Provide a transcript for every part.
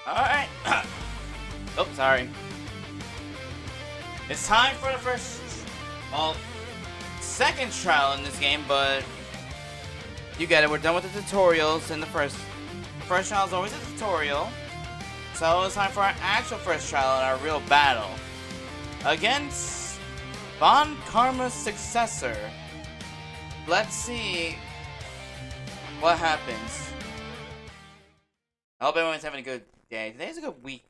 Alright. Oh, sorry. It's time for the first, well, second trial in this game, but you get it. We're done with the tutorials in the first trial is always a tutorial. So it's time for our actual first trial in our real battle against Von Karma's successor. Let's see what happens. I hope everyone's having a good day. Today's a good week.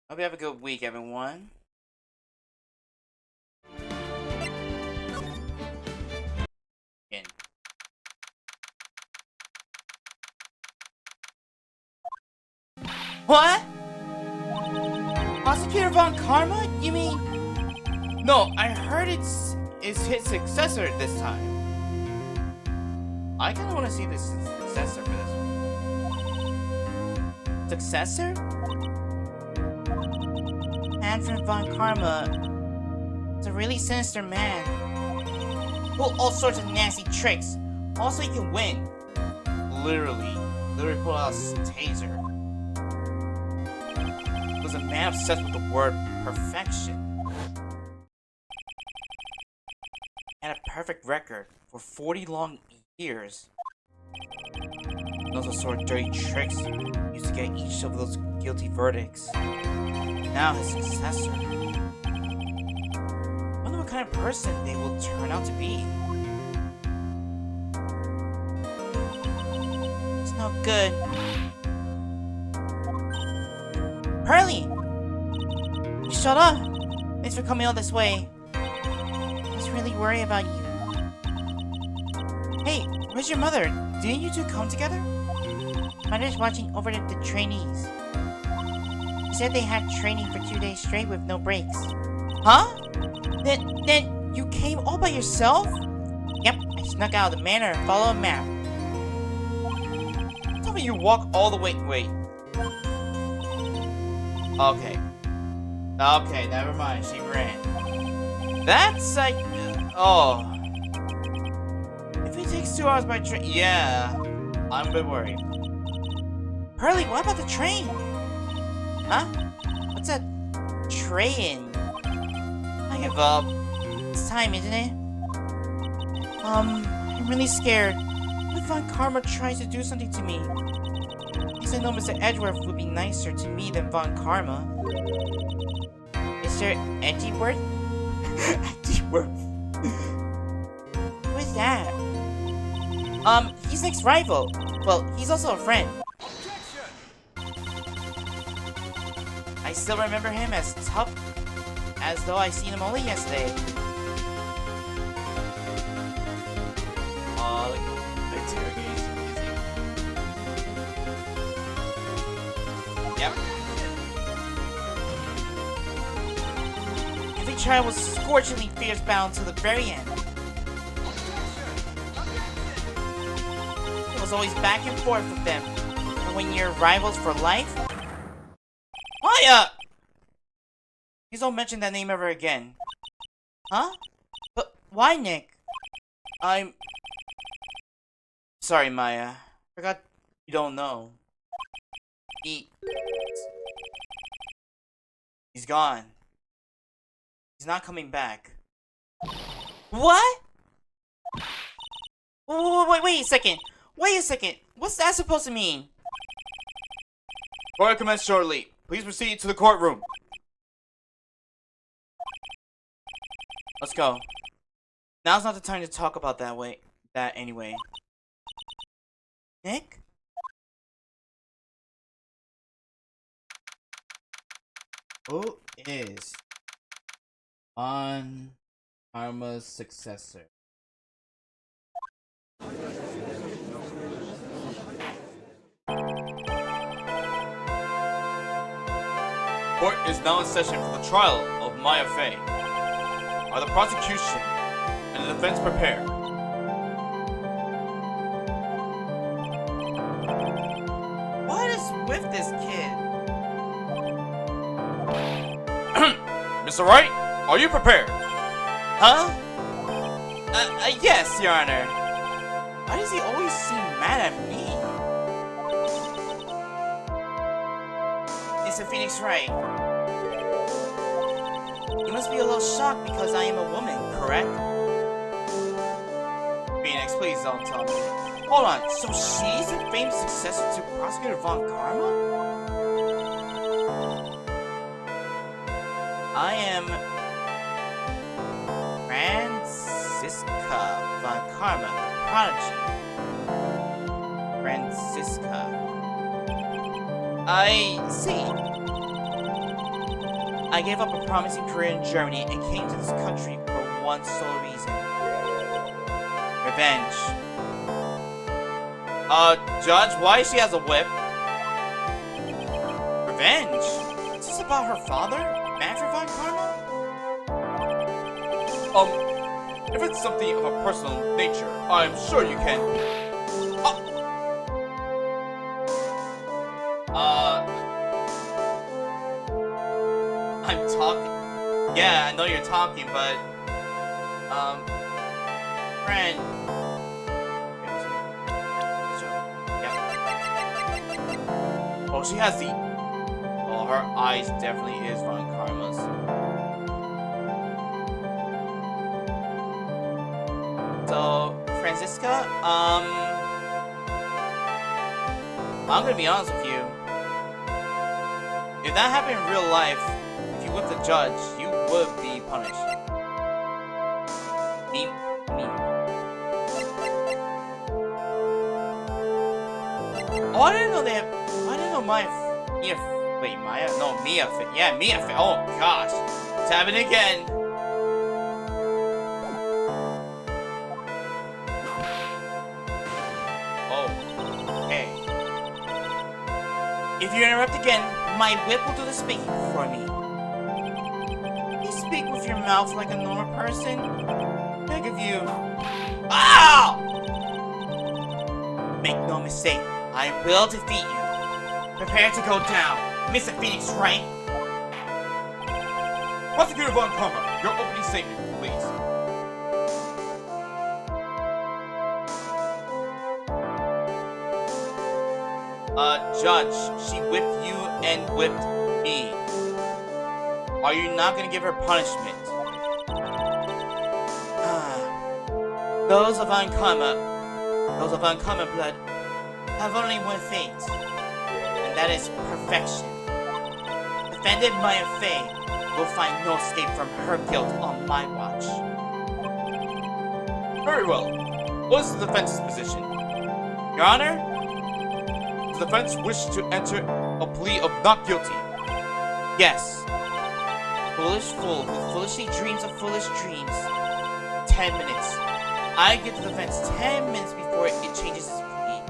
Hope you have a good week, everyone. Again. What? Prosecutor Von Karma? You mean? No, I heard it's his successor this time. I kind of want to see this successor for this one. Successor? Manfred Von Karma is a really sinister man. Pull all sorts of nasty tricks. Also, he can win. Literally pull out a taser. He was a man obsessed with the word perfection. Had a perfect record for 40 long years. Those are sort of dirty tricks used to get each of those guilty verdicts. Now his successor. Wonder what kind of person they will turn out to be. It's no good. Pearly! You shut up! Thanks for coming all this way. I was really worried about you. Hey, where's your mother? Didn't you two come together? Mother's watching over the trainees. She said they had training for 2 days straight with no breaks. Huh? Then you came all by yourself? Yep, I snuck out of the manor and followed a map. Tell me you walk all the way. Wait. Okay. Okay, never mind. She ran. That's like. Oh. If it takes 2 hours by train. Yeah. I'm a bit worried. Pearly, what about the train? Huh? What's a train? I give up. It's time, isn't it? I'm really scared. What if Von Karma tries to do something to me? He said no, Mr. Edgeworth would be nicer to me than Von Karma. Mr. Edgeworth? Edgeworth. Who is that? He's Nick's rival. Well, he's also a friend. I still remember him as tough as though I seen him only yesterday. Oh, the interrogation. Yep. Every trial was scorchingly fierce bound to the very end. It was always back and forth with them. And when you're rivals for life... Maya! Please don't mention that name ever again. Huh? But why, Nick? I'm... Sorry, Maya. Forgot you don't know. He's gone. He's not coming back. What? Wait a second. Wait a second. What's that supposed to mean? Court commence shortly. Please proceed to the courtroom. Let's go. Now's not the time to talk about that anyway. Nick? Who is Von Karma's successor? Court is now in session for the trial of Maya Fey. Are the prosecution and the defense prepared? What is with this kid? Mr. Wright, are you prepared? Huh? Yes, Your Honor. Why does he always seem mad at me? Mr. Phoenix Wright. You must be a little shocked because I am a woman, correct? Phoenix, please don't tell me. Hold on, so she's a famous successor to Prosecutor Von Karma? I am Francisca Von Karma, the prodigy. Francisca. I see. I gave up a promising career in Germany and came to this country for one sole reason. Revenge. Judge, why she has a whip? Revenge? Is this about her father? Manfred Von Karma? If it's something of a personal nature, I'm sure you can. I'm talking. Yeah, I know you're talking, but friend. Yeah. Oh, she has the. Oh, her eyes definitely is Von Karma's. So, Francisca, I'm gonna be honest with you. If that happened in real life, if you whipped the judge, you would be punished. Me. Oh, I didn't know they have. I didn't know Mia. Wait, Maya? No, Mia. Yeah, Mia. Oh gosh, it's happening again. If you interrupt again, my whip will do the speaking for me. You speak with your mouth like a normal person. Beg of you. Ow! Make no mistake, I will defeat you. Prepare to go down, Mr. Phoenix Wright. Prosecutor Von Karma, your opening statement, please. Judge, she whipped you and whipped me. Are you not gonna give her punishment? Those of uncommon blood have only one fate, and that is perfection. Defended Maya Fey will find no escape from her guilt on my watch. Very well. What is the defense's position? Your Honor? The defense wished to enter a plea of not guilty. Yes. Foolish fool who foolishly dreams of foolish dreams. 10 minutes. I give the defense 10 minutes before it changes its plea.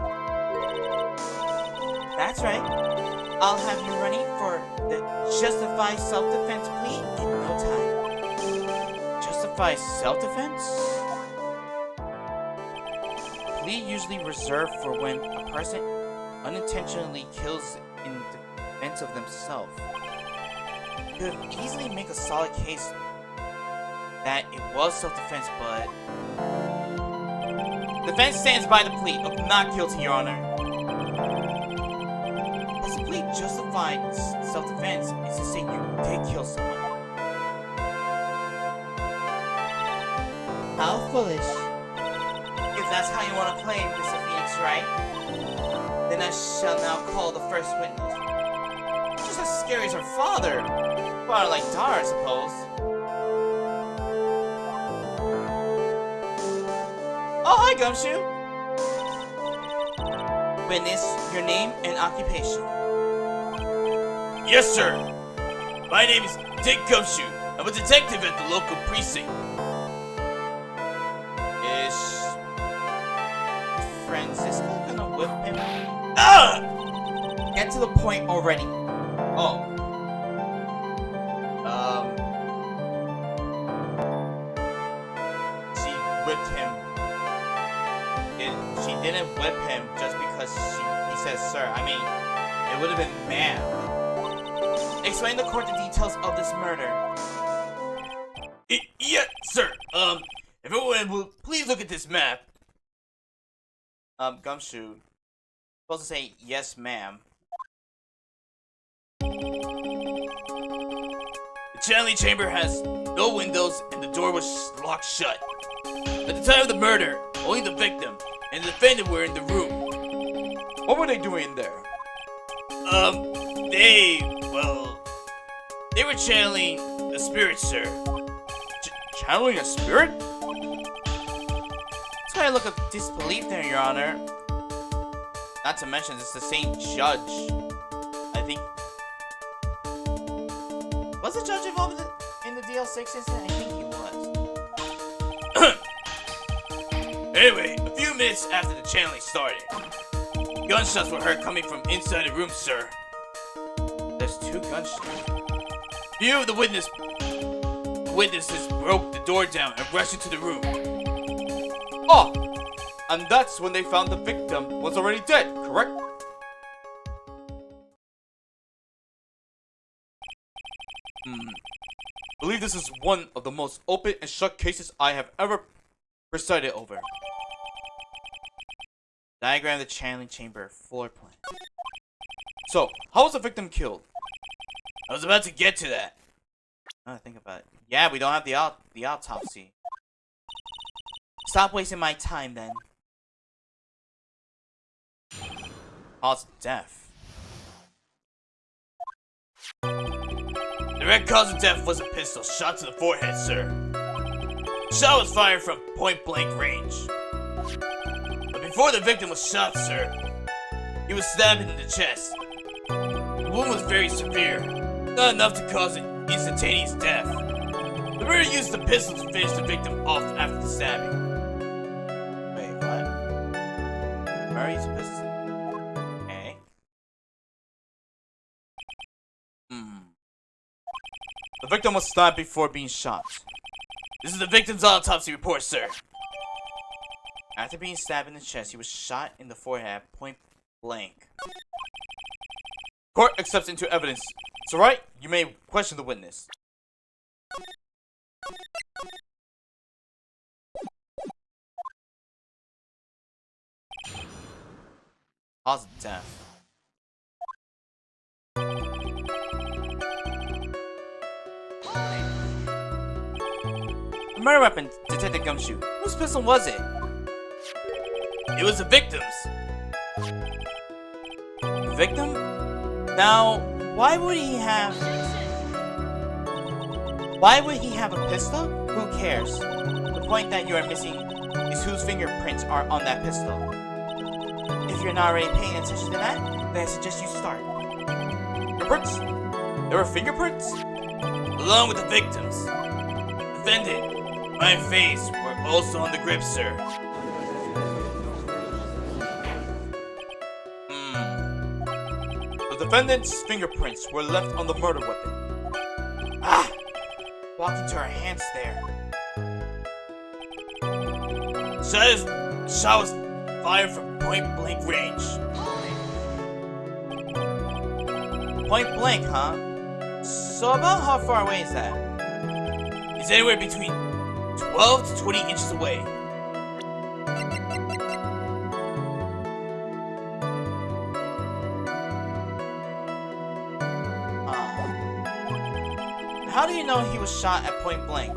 That's right. I'll have you running for the justified self-defense plea in no time. Justified self-defense? Plea usually reserved for when a person unintentionally kills in defense of themselves. You could easily make a solid case that it was self-defense, but defense stands by the plea of not guilty, Your Honor. As a plea justified self-defense is to say you did kill someone. How foolish. If that's how you want to play, Mr. Phoenix Wright, then I shall now call the first witness. Just as scary as her father. Father like daughter, I suppose. Oh, hi, Gumshoe. Witness, your name and occupation. Yes, sir. My name is Dick Gumshoe. I'm a detective at the local precinct. Is Francisco gonna whip him? Ah! Get to the point already. Oh. She whipped him. She didn't whip him just because he says sir. I mean, it would have been ma'am. Explain the court the details of this murder. Yeah, sir. If everyone will please look at this map. Gumshoe. Supposed to say yes, ma'am. channeling chamber has no windows and the door was locked shut. At the time of the murder, only the victim and the defendant were in the room. What were they doing in there? They were channeling a spirit, sir. Channeling a spirit? That's why I look of disbelief there, Your Honor. Not to mention, it's the same judge. I think... Was the judge involved in the DL6 incident? I think he was. Anyway, a few minutes after the channeling started, gunshots were heard coming from inside the room, sir. There's 2 gunshots. Few of the witnesses broke the door down and rushed into the room. Oh! And that's when they found the victim was already dead, correct? I believe this is one of the most open and shut cases I have ever presided over. Diagram of the channeling chamber floor plan. So, how was the victim killed? I was about to get to that. Now I think about it. Yeah, we don't have the autopsy. Stop wasting my time then. Cause of death. The direct cause of death was a pistol shot to the forehead, sir. The shot was fired from point-blank range. But before the victim was shot, sir, he was stabbed in the chest. The wound was very severe, not enough to cause an instantaneous death. The murderer used the pistol to finish the victim off after the stabbing. Wait, what? Murray used a pistol? Okay. The victim was stabbed before being shot. This is the victim's autopsy report, sir. After being stabbed in the chest, he was shot in the forehead at point blank. Court accepts into evidence. So, right, you may question the witness. Cause of death. The murder weapon, Detective Gumshoe. Whose pistol was it? It was the victim's. The victim? Now, why would he have a pistol? Who cares? The point that you are missing is whose fingerprints are on that pistol. If you're not already paying attention to that, then I suggest you start. Fingerprints? There were fingerprints? Along with the victims. Defendant, my face were also on the grip, sir. The defendant's fingerprints were left on the murder weapon. Ah! Walked into our hands there. Shot was fired from point-blank range. Point blank, huh? So about how far away is that? It's anywhere between 12 to 20 inches away. How do you know he was shot at point blank?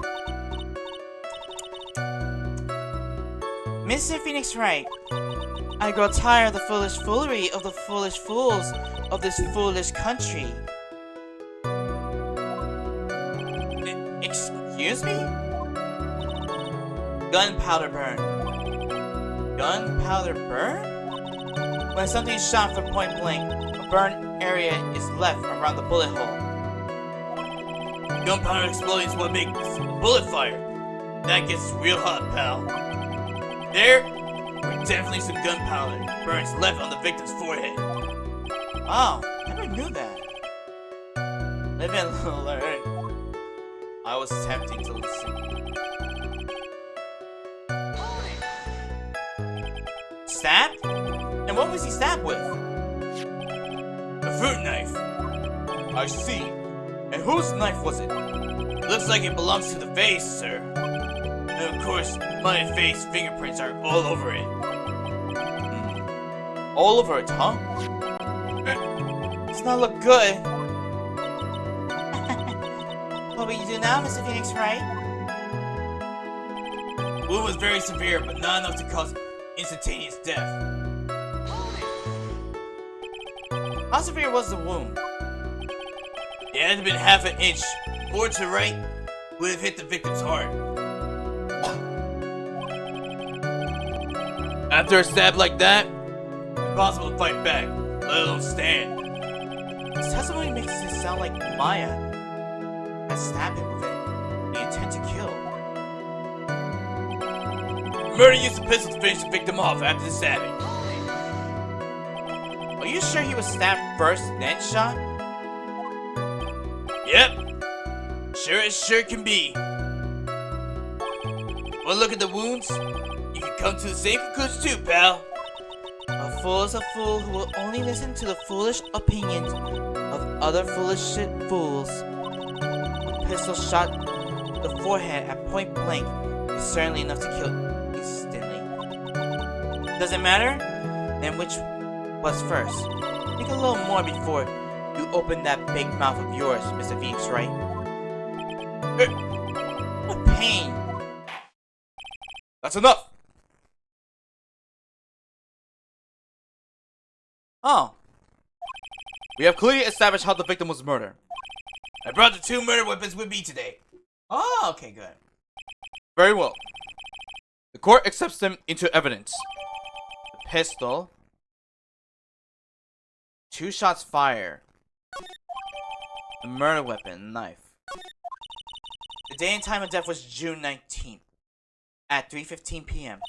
Mr. Phoenix Wright, I grow tired of the foolish foolery of the foolish fools of this foolish country. Excuse me? Gunpowder burn. Gunpowder burn? When something is shot from point blank, a burn area is left around the bullet hole. Gunpowder explosion is what makes a bullet fire. That gets real hot, pal. There were definitely some gunpowder burns left on the victim's forehead. Oh, I never knew that. Live and learn. I was tempting to listen. Stabbed? And what was he stabbed with? A fruit knife. I see. And whose knife was it? Looks like it belongs to the face, sir. And of course, my face fingerprints are all over it. All over it, huh? Does not look good. What will you do now, Mr. Phoenix Wright? The wound was very severe, but not enough to cause instantaneous death. How severe was the wound? It had been half an inch, forward to right, would have hit the victim's heart. After a stab like that, impossible to fight back, let alone stand. His testimony makes it sound like Maya has stabbed him with the intent to kill. Murder used the pistol to finish the victim off after the stabbing. Are you sure he was stabbed first, then shot? Yep. Sure as sure can be. One look at the wounds, you can come to the same conclusion too, pal. A fool is a fool who will only listen to the foolish opinions of other foolish fools. A pistol shot to the forehead at point blank is certainly enough to kill instantly. Does it matter? Then which was first? Think a little more before you open that big mouth of yours, Mr. Phoenix Wright. What pain! That's enough! Oh. We have clearly established how the victim was murdered. I brought the 2 murder weapons with me today. Oh, okay, good. Very well. The court accepts them into evidence. The pistol. 2 shots fired. The murder weapon, knife. The day and time of death was June 19th at 3:15 p.m.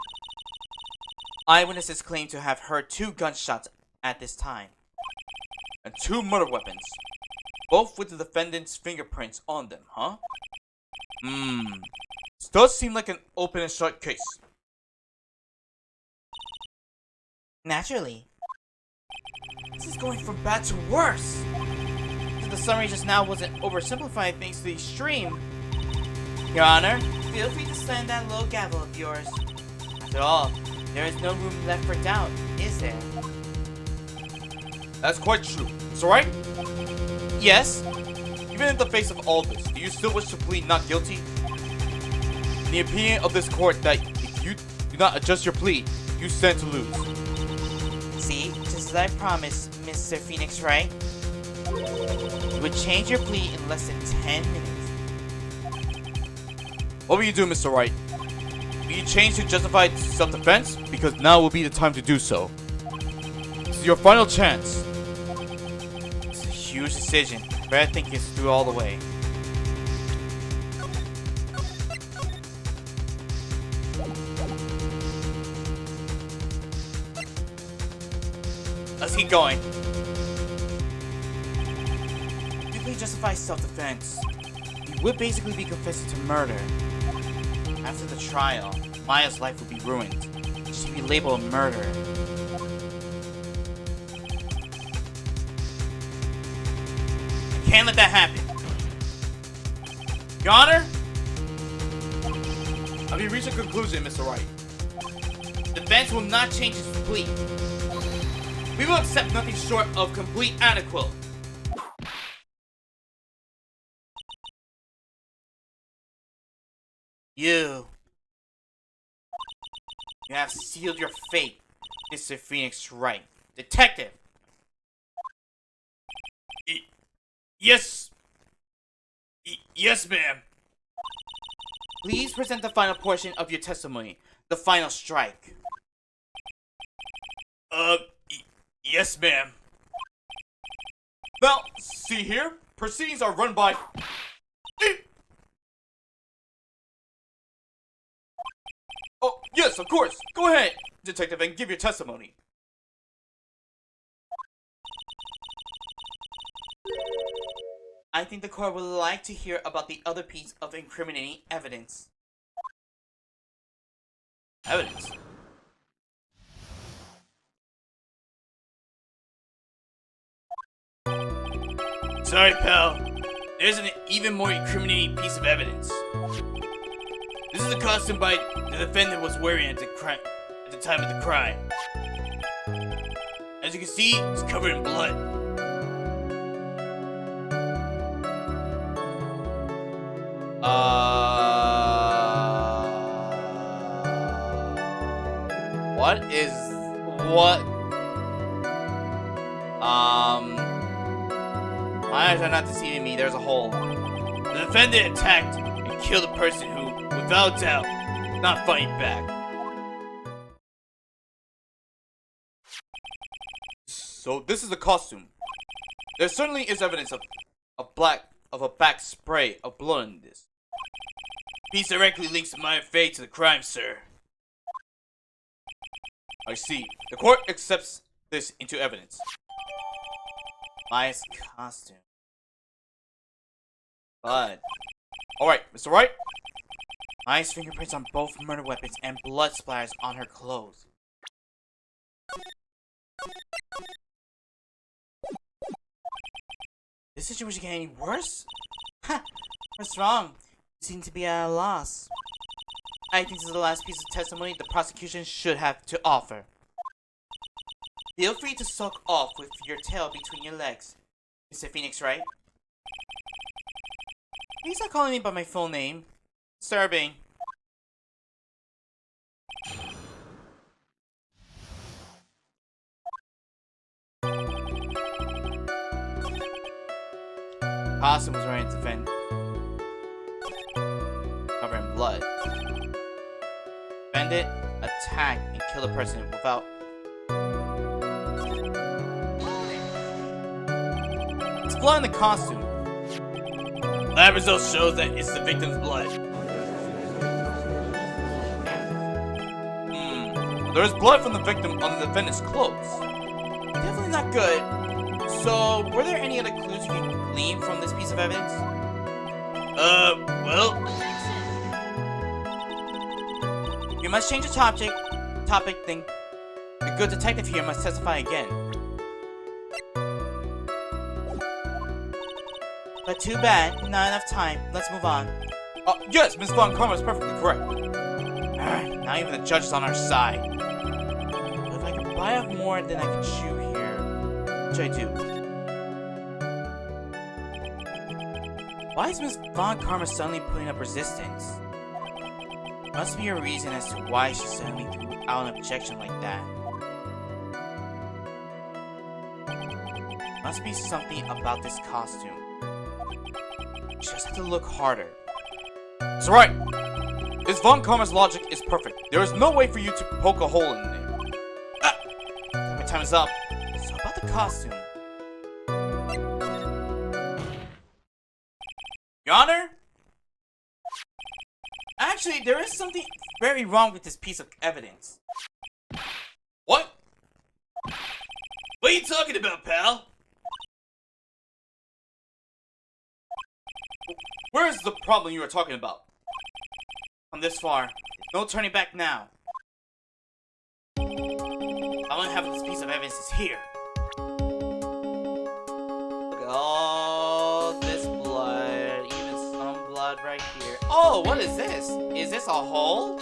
Eyewitnesses claim to have heard 2 gunshots at this time. And 2 murder weapons. Both with the defendant's fingerprints on them, huh? This does seem like an open and shut case. Naturally. This is going from bad to worse. The summary just now wasn't oversimplifying things to the extreme. Your Honor, feel free to slam that little gavel of yours. After all, there is no room left for doubt, is there? That's quite true. It's alright? Yes? Even in the face of all this, do you still wish to plead not guilty? In the opinion of this court that if you do not adjust your plea, you stand to lose. See, just as I promised, Mr. Phoenix Wright. You would change your plea in less than 10 minutes. What will you do, Mr. Wright? Will you change to justified self-defense? Because now will be the time to do so. This is your final chance. It's a huge decision. Better think this through all the way. Let's keep going. If we justify self-defense, he would basically be confessing to murder. After the trial, Maya's life would be ruined. She'd be labeled a murderer. I can't let that happen. Your Honor? Have you reached a conclusion, Mr. Wright? The defense will not change its plea. We will accept nothing short of complete acquittal. You have sealed your fate, Mr. Phoenix Wright. Detective! Yes. Yes, ma'am. Please present the final portion of your testimony, the final strike. Yes, ma'am. Now, see here, proceedings are run by... Oh, yes, of course. Go ahead, detective, and give your testimony. I think the court would like to hear about the other piece of incriminating evidence. Evidence? Sorry, pal. There's an even more incriminating piece of evidence. This is the costume by the defendant was wearing at the time of the crime. As you can see, it's covered in blood. What is... What? My eyes are not deceiving me. There's a hole. The defendant attacked and killed a person who, without doubt, is not fighting back. So this is a costume. There certainly is evidence of a back spray of blood in this. Piece directly links my fate to the crime, sir. I see. The court accepts this into evidence. Maya's costume. Blood. Alright, Mr. Wright. Maya's fingerprints on both murder weapons and blood splatters on her clothes. This situation get any worse? Ha! What's wrong? You seem to be at a loss. I think this is the last piece of testimony the prosecution should have to offer. Feel free to sulk off with your tail between your legs, Mr. Phoenix Wright. Please stop calling me by my full name. Disturbing. Costume was wearing to defend. Covered in blood. Defend it, attack, and kill a person without... It's blood in the costume. Lab results shows that it's the victim's blood. There is blood from the victim on the defendant's clothes. Definitely not good. So, were there any other clues you could glean from this piece of evidence? Well... You must change the topic, then the good detective here must testify again. But too bad, not enough time. Let's move on. Yes, Miss Von Karma is perfectly correct. Now even the judge is on our side. But if I can bite off more than I can chew here, which I do. Why is Miss Von Karma suddenly putting up resistance? Must be a reason as to why she suddenly threw out an objection like that. Must be something about this costume. She just have to look harder. It's right. Miss Von Karma's logic is perfect. There is no way for you to poke a hole in it. My time is up. So about the costume. Your Honor? Actually, there is something very wrong with this piece of evidence. What? What are you talking about, pal? Where is the problem you are talking about? Come this far. No turning back now. All I have with this piece of evidence is here. Look at all this blood. Even some blood right here. Oh, what is this? Is this a hole?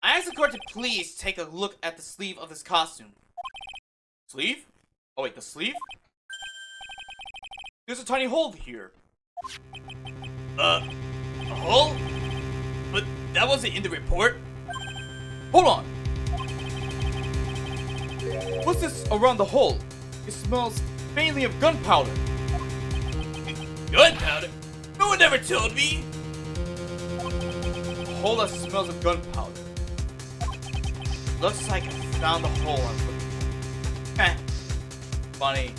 I asked the court to please take a look at the sleeve of this costume. Sleeve? Oh wait, the sleeve? There's a tiny hole here. A hole? But that wasn't in the report. Hold on. What's this around the hole? It smells faintly of gunpowder. Gunpowder? No one ever told me. A hole that smells of gunpowder. Looks like I found the hole I'm looking for. Heh. Funny.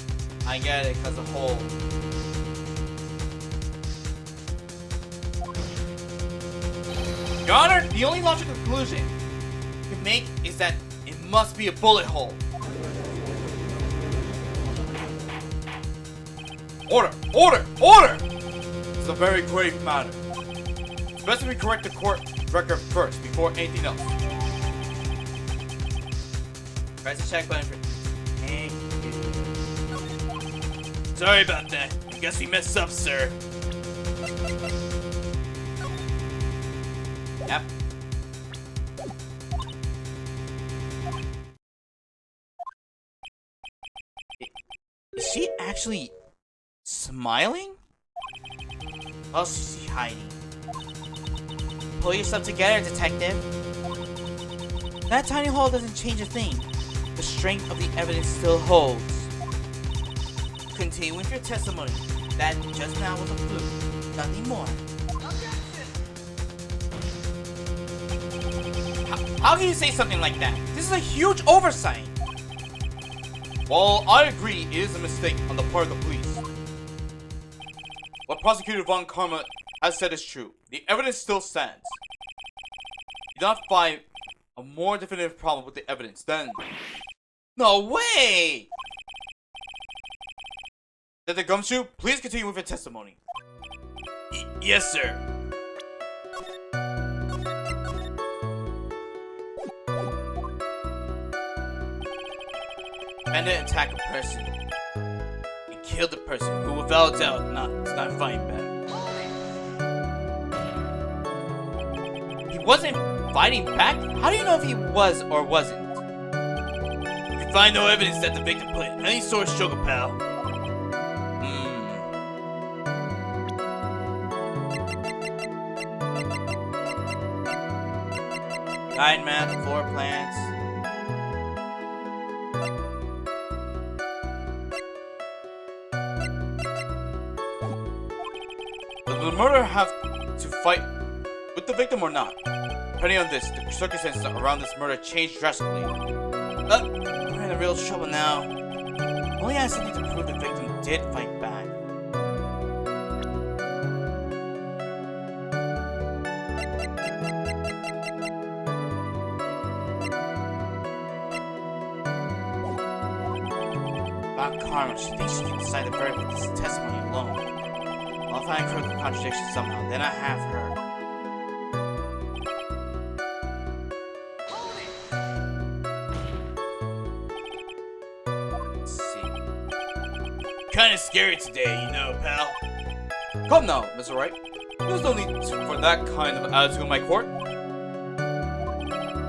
I get it, cause the hole. Your Honor, the only logical conclusion you can make is that it must be a bullet hole. Order! Order! Order! This is a very grave matter. It's best if we correct the court record first, before anything else. Press the check button for... Thank you. Sorry about that. I guess we messed up, sir. Yep. Is she actually Smiling? What else is he hiding? Pull yourself together, detective. That tiny hole doesn't change a thing. The strength of the evidence still holds. Continue with your testimony. That just now was a fluke. Nothing more. How can you say something like that? This is a huge oversight. Well, I agree it is a mistake on the part of the police. What Prosecutor Von Karma has said is true. The evidence still stands. You do not find a more definitive problem with the evidence then... No way! Detective Gumshoe, please continue with your testimony. Yes, sir. Defendant attacked a person and killed the person who, without doubt, is not fighting back. He wasn't fighting back? How do you know if he was or wasn't? You can find no evidence that the victim played any sort of struggle, pal. Guide map, floor plans. Does the murderer have to fight with the victim or not? Depending on this, the circumstances around this murder changed drastically. We're in real trouble now. Only has something to prove the victim did fight back. About Karma, she thinks she can decide the verdict with this testimony alone. Well, if I incur the contradiction somehow, then I have her. Kinda scary today, you know, pal. Come now, Mr. Wright. There's no need for that kind of attitude in my court.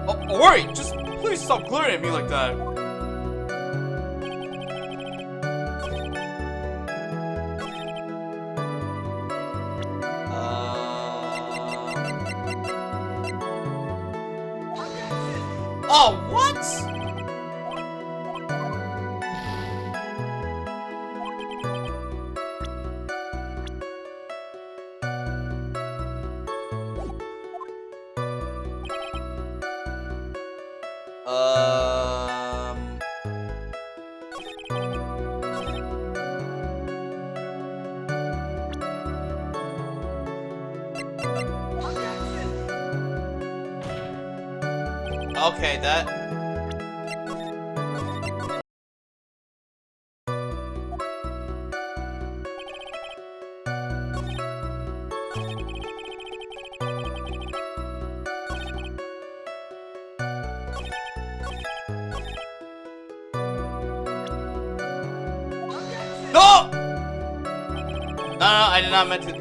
Oh, Wright, just please stop glaring at me like that. Oh, what? Okay, that... No! No, I did not mean to...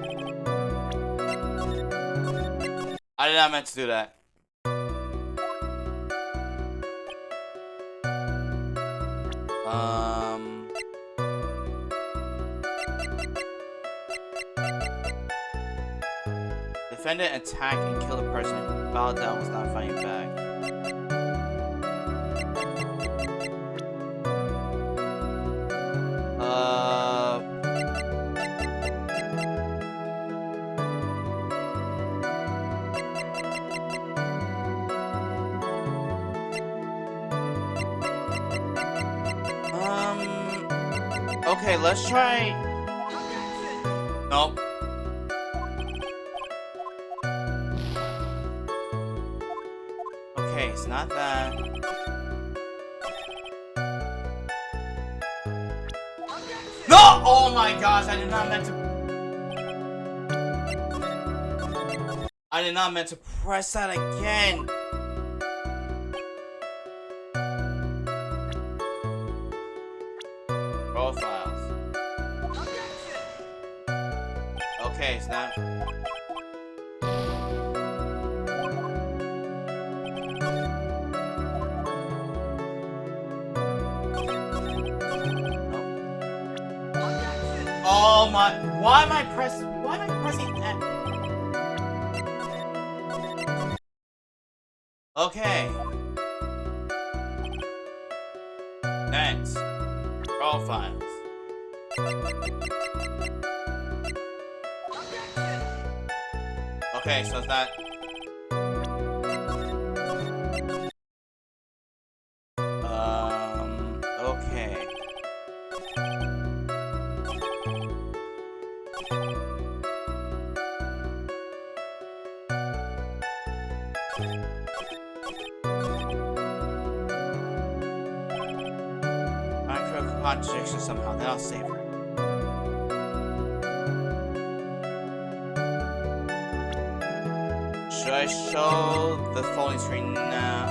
I did not mean to do that. Defendant attacked and killed a person who bowed down was not fighting back. Okay, let's try... Nope. Okay, it's not that. No! Oh my gosh, I did not meant to... I did not meant to press that again. Profiles. Okay, it's not... Oh! Why am I pressing F? Okay. Next. Profiles. Okay, so it's not. Okay. Micro contradiction somehow, then I'll save her. Should I show the folding screen now?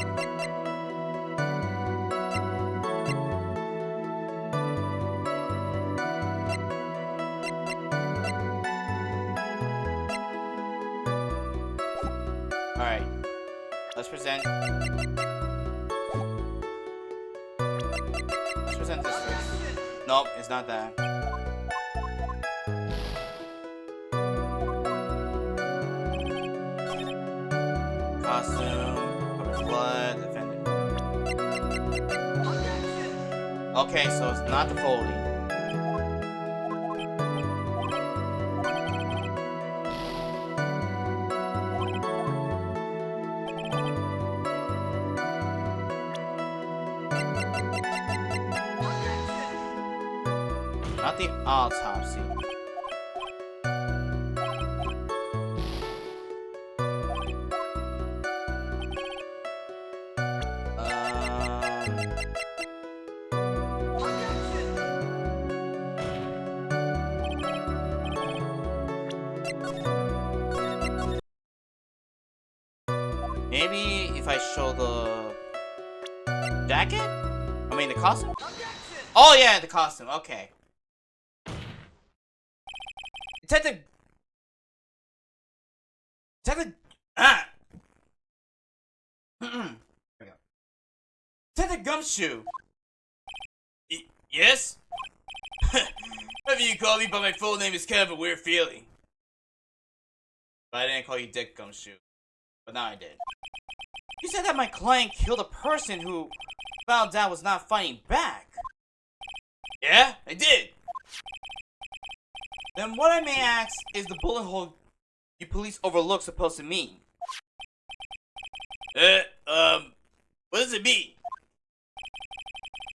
Alright. Let's present this first. Nope, it's not that. Costume, covered blood, defendant. Okay, so it's not the folding. Not the autopsy. Maybe if I show the jacket? I mean the costume? Oh yeah, the costume, okay. Detective Detective Gumshoe. Yes? Have you called me by my full name is kind of a weird feeling. But I didn't call you Dick Gumshoe. But now I did. You said that my client killed a person who found out was not fighting back. Yeah, I did. Then what I may ask is the bullet hole you police overlook supposed to mean? What does it mean?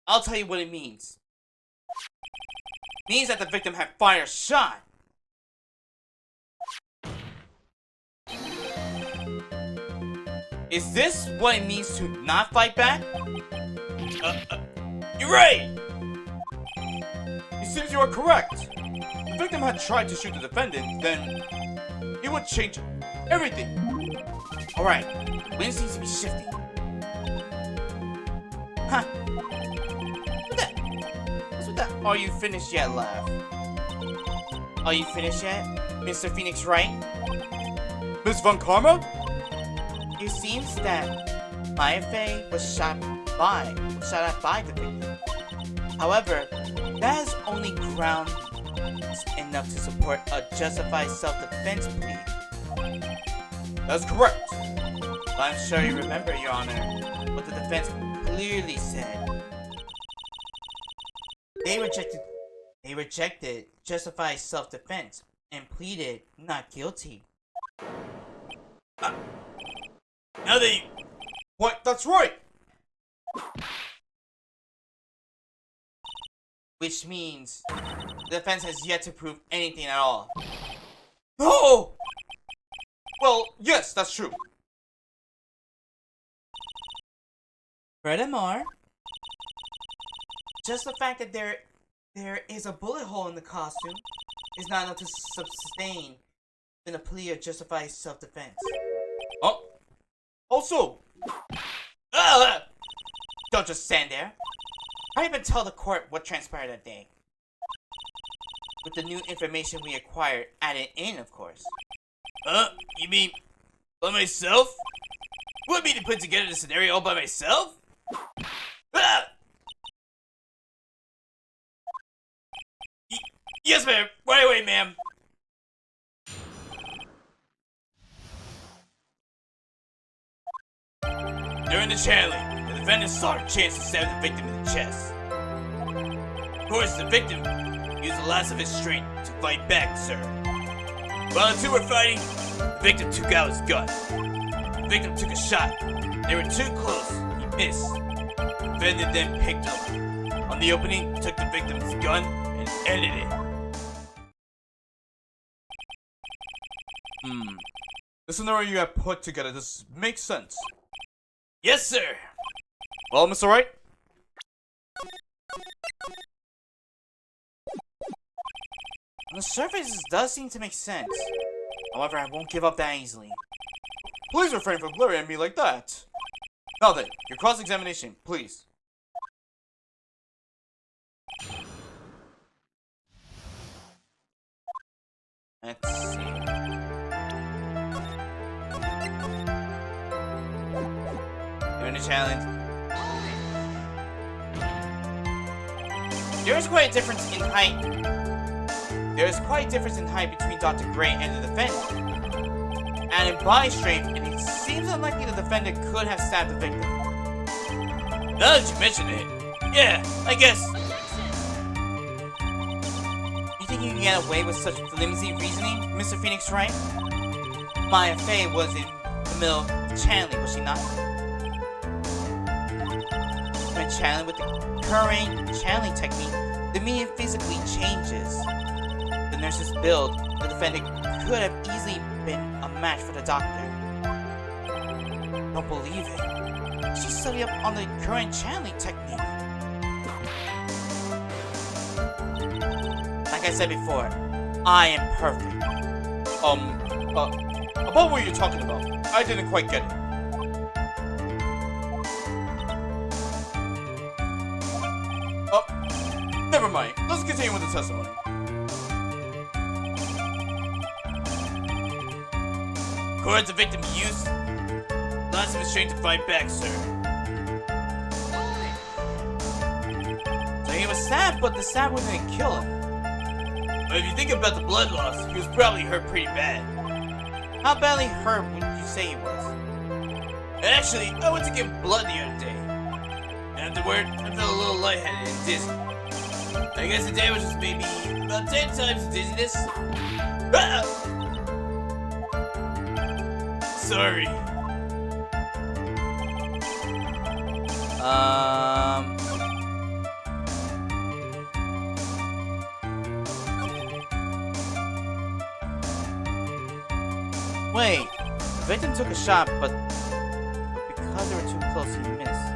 I'll tell you what it means. It means that the victim had fired a shot. Is this what it means to not fight back? You're right! It seems you are correct. If the victim had tried to shoot the defendant, then it would change everything. Alright, the wind seems to be shifting. Huh. What's with that? Are you finished yet, laugh? Are you finished yet, Mr. Phoenix Wright? Miss Von Karma? It seems that Maya Fey was shot at by the victim. However, that is only ground enough to support a justified self-defense plea. That's correct. But I'm sure you remember, Your Honor, what the defense clearly said. They rejected justified self-defense and pleaded not guilty. Now they... What? That's right! Which means the defense has yet to prove anything at all. No! Well, yes, that's true. Furthermore, just the fact that there is a bullet hole in the costume is not enough to sustain in a plea of justified self-defense. Oh! Also! Don't just stand there. I even tell the court what transpired that day. With the new information we acquired added in, of course. You mean by myself? You want me to put together the scenario all by myself? Yes, ma'am. Right away, ma'am. During the channeling, the defendant saw a chance to stab the victim in the chest. Of course, the victim used the last of his strength to fight back, sir. While the two were fighting, the victim took out his gun. The victim took a shot. They were too close. He missed. The defendant then picked up. On the opening, took the victim's gun and ended it. The scenario you have put together, this makes sense. Yes, sir. Well, Mr. Wright? On the surface, this does seem to make sense. However, I won't give up that easily. Please refrain from glaring at me like that. Now then, your cross-examination, please. Let's see. Doing a challenge. There is quite a difference in height. There is quite a difference in height between Dr. Gray and the defendant. And in body strength, and it seems unlikely the defendant could have stabbed the victim. Now that you mention it, yeah, I guess. You think you can get away with such flimsy reasoning, Mr. Phoenix Wright? Maya Fey was in the middle of channeling, was she not? When channeling with the current channeling technique, the medium physically changes. The nurse's build, the defendant could have easily been a match for the doctor. Don't believe it. She studied up on the current channeling technique. Like I said before, I am perfect. About what you're talking about, I didn't quite get it. Oh, never mind. Let's continue with the testimony. Of course, the victim used lots of his strength to fight back, sir. So he was stabbed, but the stab wouldn't kill him. But if you think about the blood loss, he was probably hurt pretty bad. How badly hurt would you say he was? Actually, I went to get blood the other day. And afterward, I felt a little lightheaded and dizzy. I guess the damage was maybe about 10 times the dizziness. Ah! Sorry. Wait. The victim took a shot, but because they were too close, he missed.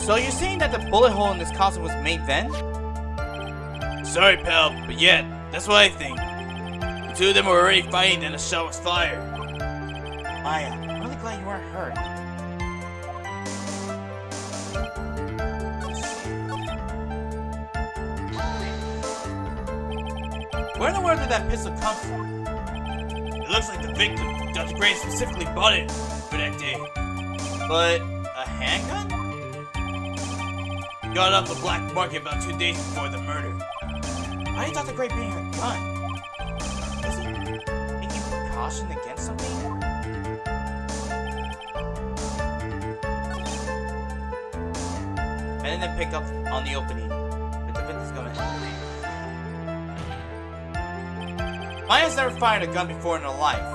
So you're saying that the bullet hole in this costume was made then? Sorry, pal, but yeah, that's what I think. The two of them were already fighting and a shot was fired. Maya, I'm really glad you weren't hurt. Where in the world did that pistol come from? It looks like the victim, Dr. Gray, specifically bought it for that day. But a handgun? Got off the black market about 2 days before the murder. Why did Dr. Gray bring a gun? Was he making precaution against something? And then pick up on the opening. But the victim's going. Maya's never fired a gun before in her life.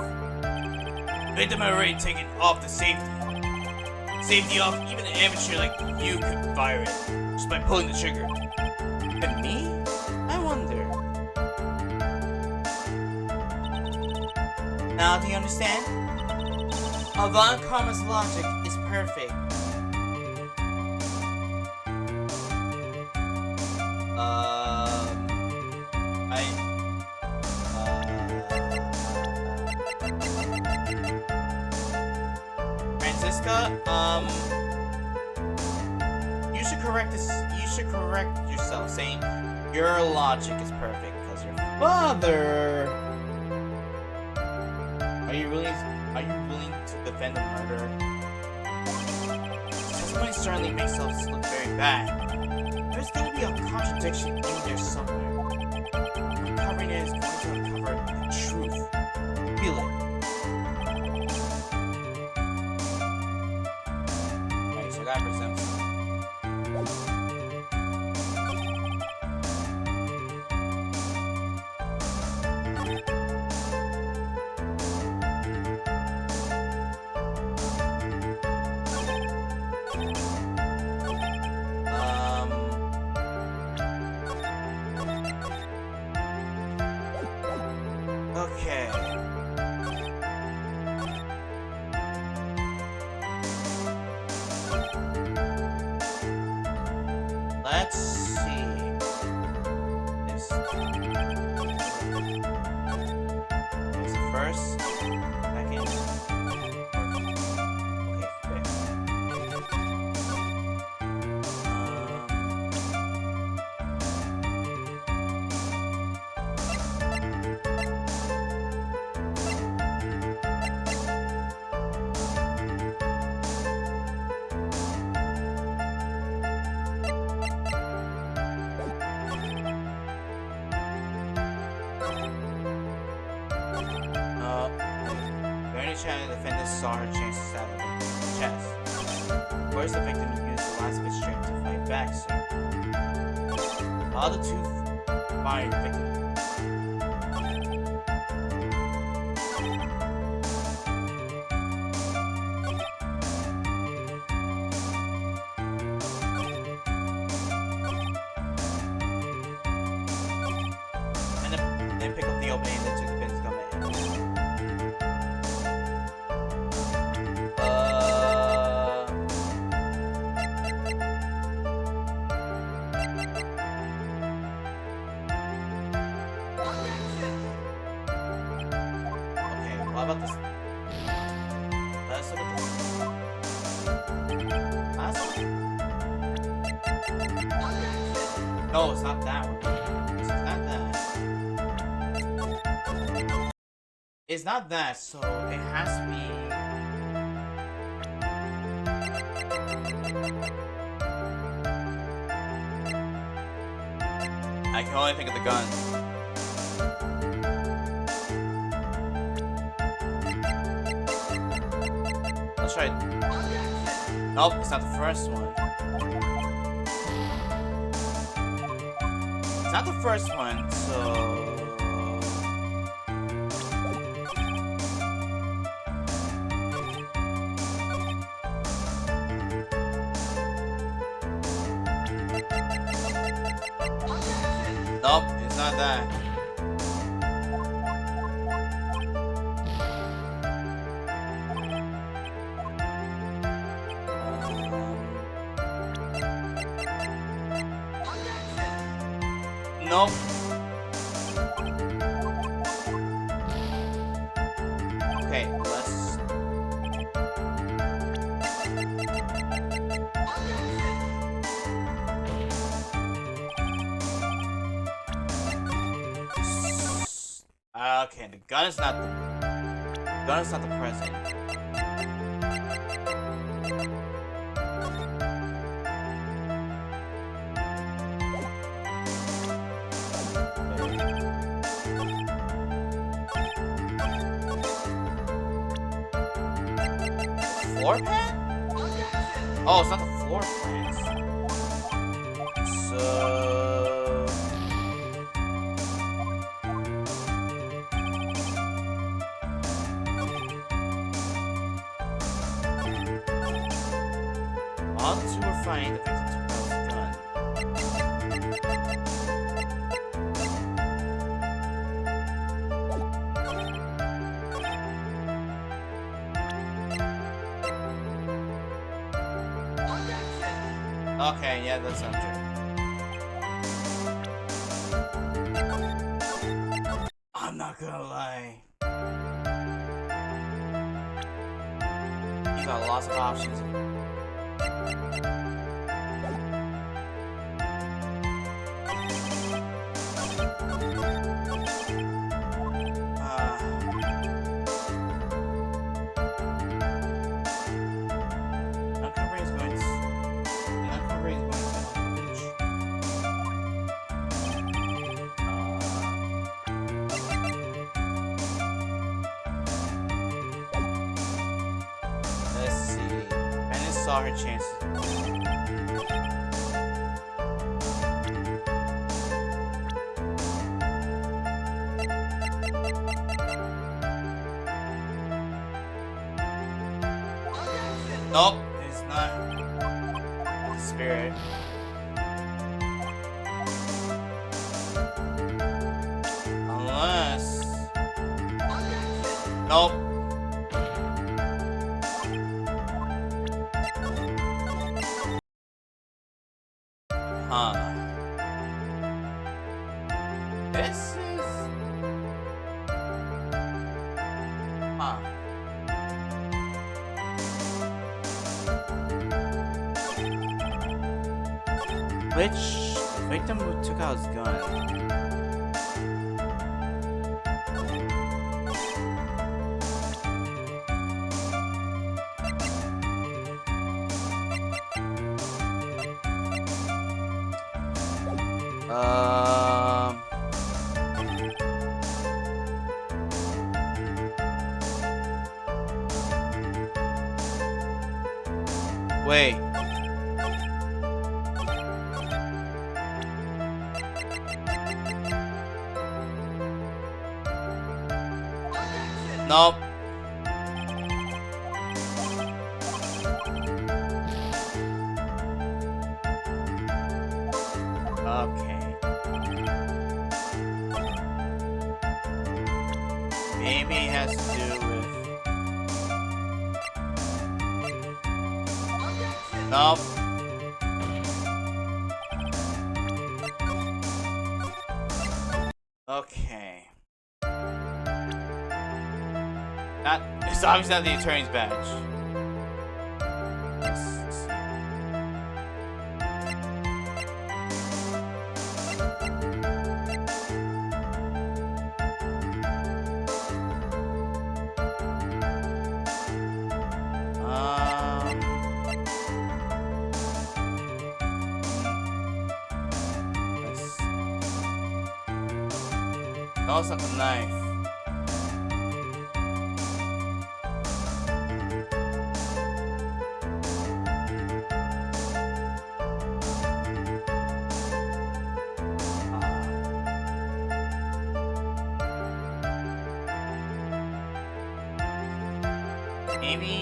The victim had already taken off the safety. Safety off, even an amateur like you could fire it, just by pulling the trigger. And me? I wonder. Now do you understand? Avant Karma's logic is perfect. Francisca, you should correct yourself, saying your logic is perfect because your father. Are you willing to defend a murder? Testimony certainly makes us look very bad. There's gotta be a contradiction in there somewhere. Uncovering it is going to uncover the truth. Feel it. Alright, so I gotta present something. Okay. Let's see. This. There's the first, second, okay, fifth. Trying to defend this saw her chances out of the chest. Of course, the victim used the last of its strength to fight back, so while the two fired the victim. And then pick up the opening that took the victim's gun. What about this? Let's look at this. Last one? No, it's not that one. It's not that. It's not that, so it has to be. I can only think of the gun. Let's try it. Nope, it's not the first one. It's not the first one, so... Nope, it's not that. Nope. Okay, let's... Okay, the gun is not the... present. Floor plan? Oh, it's not the floor plans. So... all the two are fighting the victims who held the gun. Okay, yeah, that sounds true. I'm not gonna lie. You got lots of options. saw her chances. Nope, it's not the spirit. Unless... Nope. Huh. This is... Huh. Which victim who took out his gun? Wait. Nope. Okay. Maybe it has to do with... Nope. Okay. It's obviously not the attorney's badge. Let's see. No, it's not the knife. Maybe...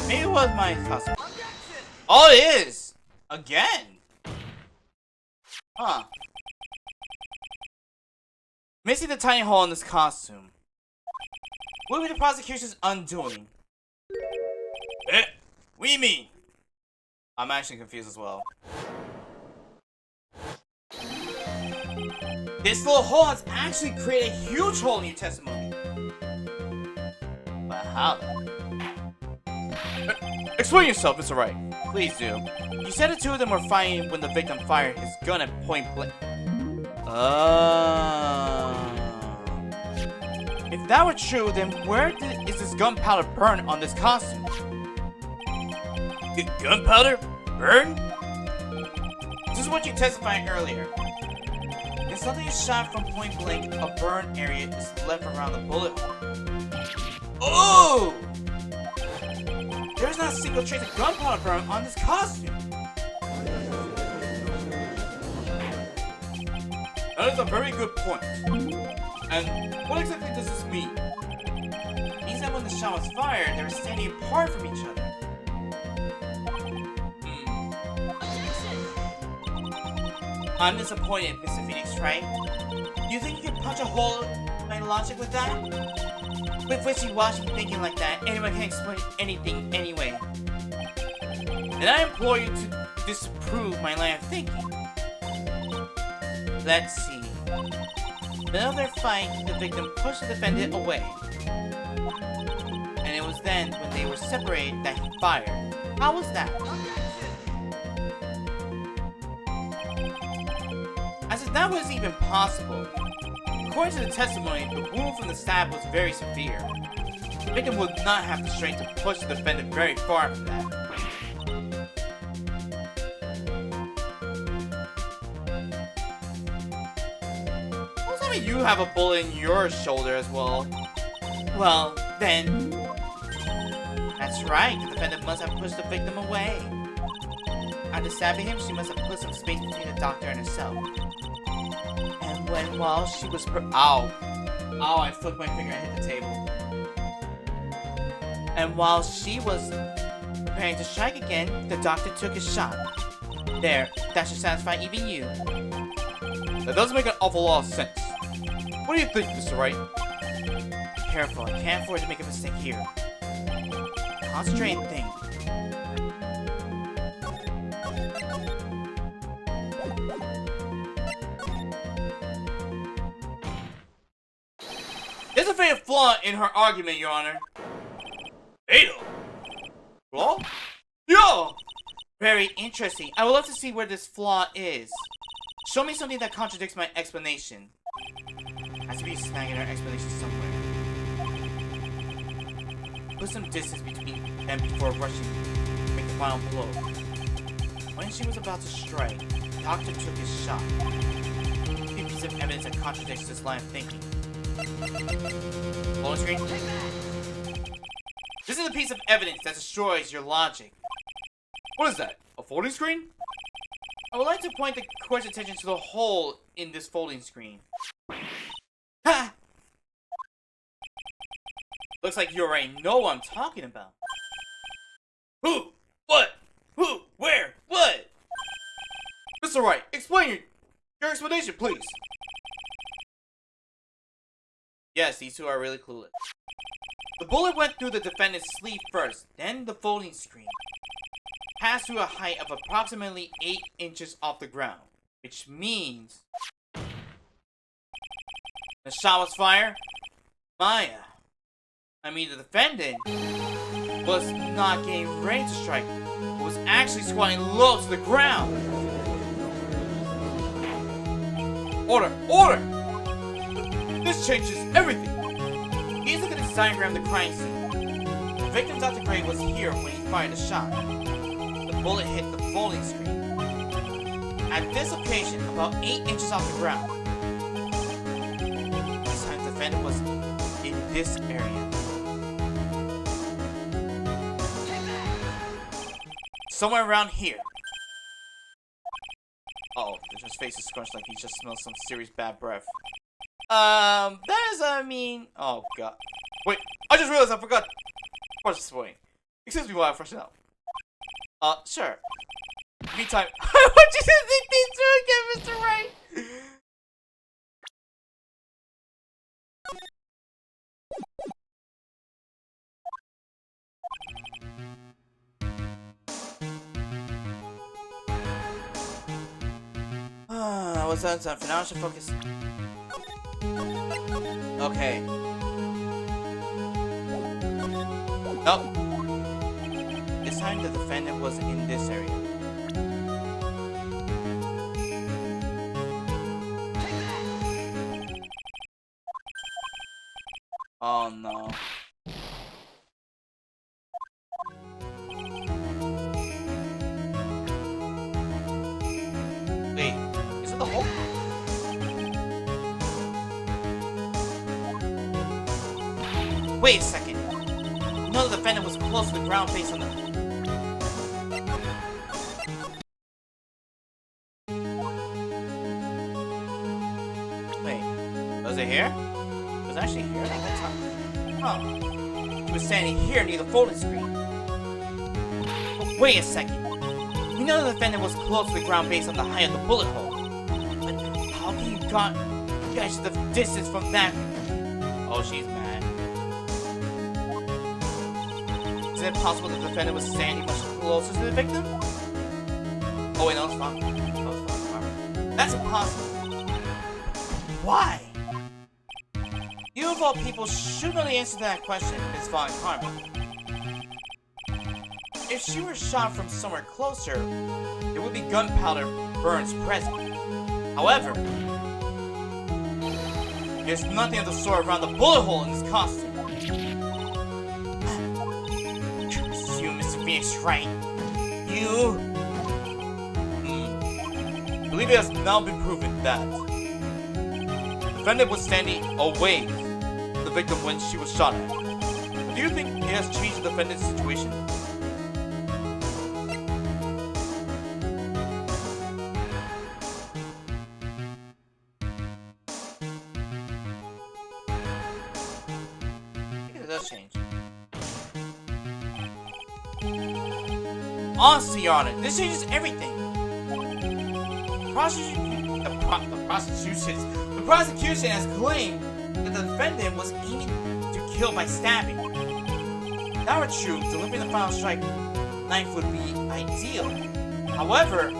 Maybe it was my costume. Oh, it is! Again! Huh. Missing the tiny hole in this costume. What will be the prosecution's undoing? What do you mean? I'm actually confused as well. This little hole has actually created a huge hole in your testimony. But how? Explain yourself, Mr. Wright. Please do. You said the two of them were fighting when the victim fired his gun at point blank. If that were true, then where is this gunpowder burn on this costume? Gunpowder? Burn? This is what you testified earlier. If something is shot from point blank, a burn area is left around the bullet hole. Oh! There's not a single trace of gunpowder burn on this costume. That is a very good point. And what exactly does this mean? It means that when the shot was fired, they were standing apart from each other. I'm disappointed, Mr. Phoenix, right? You think you can punch a hole in my logic with that? With wishy-washy thinking like that, anyone can explain anything anyway. And I implore you to disprove my line of thinking. Let's see. In the middle of their fight, the victim pushed the defendant away. And it was then, when they were separated, that he fired. How was that? As if that was even possible. According to the testimony, the wound from the stab was very severe. The victim would not have the strength to push the defendant very far from that. Don't tell me you have a bullet in your shoulder as well. Well, then... That's right, the defendant must have pushed the victim away. After stabbing him, she must have put some space between the doctor and herself. And while she was Ow! Ow, I flicked my finger and hit the table. And while she was preparing to strike again, the doctor took a shot. There, that should satisfy even you. That does make an awful lot of sense. What do you think, Mr. Wright? Be careful, I can't afford to make a mistake here. Concentrate and think. There's a fatal flaw in her argument, Your Honor. Fatal? Flaw? Yeah! Very interesting. I would love to see where this flaw is. Show me something that contradicts my explanation. Has to be snagging her explanation somewhere. Put some distance between them before rushing to make the final blow. When she was about to strike, the doctor took his shot. A piece of evidence that contradicts this line of thinking. Full screen? This is a piece of evidence that destroys your logic. What is that? A folding screen? I would like to point the court's attention to the hole in this folding screen. Ha! Looks like you already know what I'm talking about. Who? What? Who? Where? What? Mr. Wright, explain your explanation, please. Yes, these two are really clueless. The bullet went through the defendant's sleeve first, then the folding screen. Passed through a height of approximately 8 inches off the ground, which means the shot was fired. The defendant was not getting ready to strike, but was actually squatting low to the ground. Order! Order! This changes everything! Please look at this diagram of the crime scene. The victim, Dr. Gray, was here when he fired the shot. The bullet hit the folding screen. At this location, about 8 inches off the ground. This time the defendant was in this area. Somewhere around here. Uh-oh, his face is scrunched like he just smelled some serious bad breath. Oh god. Wait, I just realized I forgot. What's this point? Excuse me while I freshen up. Sure. Meantime, What you think these two again, Mr. Wright? What's that? For now, I should focus. Okay. Nope. This time the defendant was in this area. Oh no. Wait, is it the hole? Wait a second. No, the defendant was close to the ground based on the... Wait, was it here? It was actually here at that time. Huh. He was standing here near the folding screen. But wait a second. We know the defendant was close to the ground based on the height of the bullet hole. But how can you gauge the distance from that? Oh, she's mad. Is it possible that the defendant was standing much closer to the victim? Oh wait, no, it's fine. That's impossible. Why? You of all people should know the answer to that question, Ms. Von Karma. if she were shot from somewhere closer, there would be gunpowder burns present. However, there's nothing of the sort around the bullet hole in this costume. You, Mr. Phoenix, Wright. You... I believe it has now been proven that the defendant was standing away from the victim when she was shot at. Do you think it has changed the defendant's situation? I think it does change. Honestly, Your Honor, this changes everything. The prosecution has claimed that the defendant was aiming to kill by stabbing. If that were true, delivering the final strike knife would be ideal. However,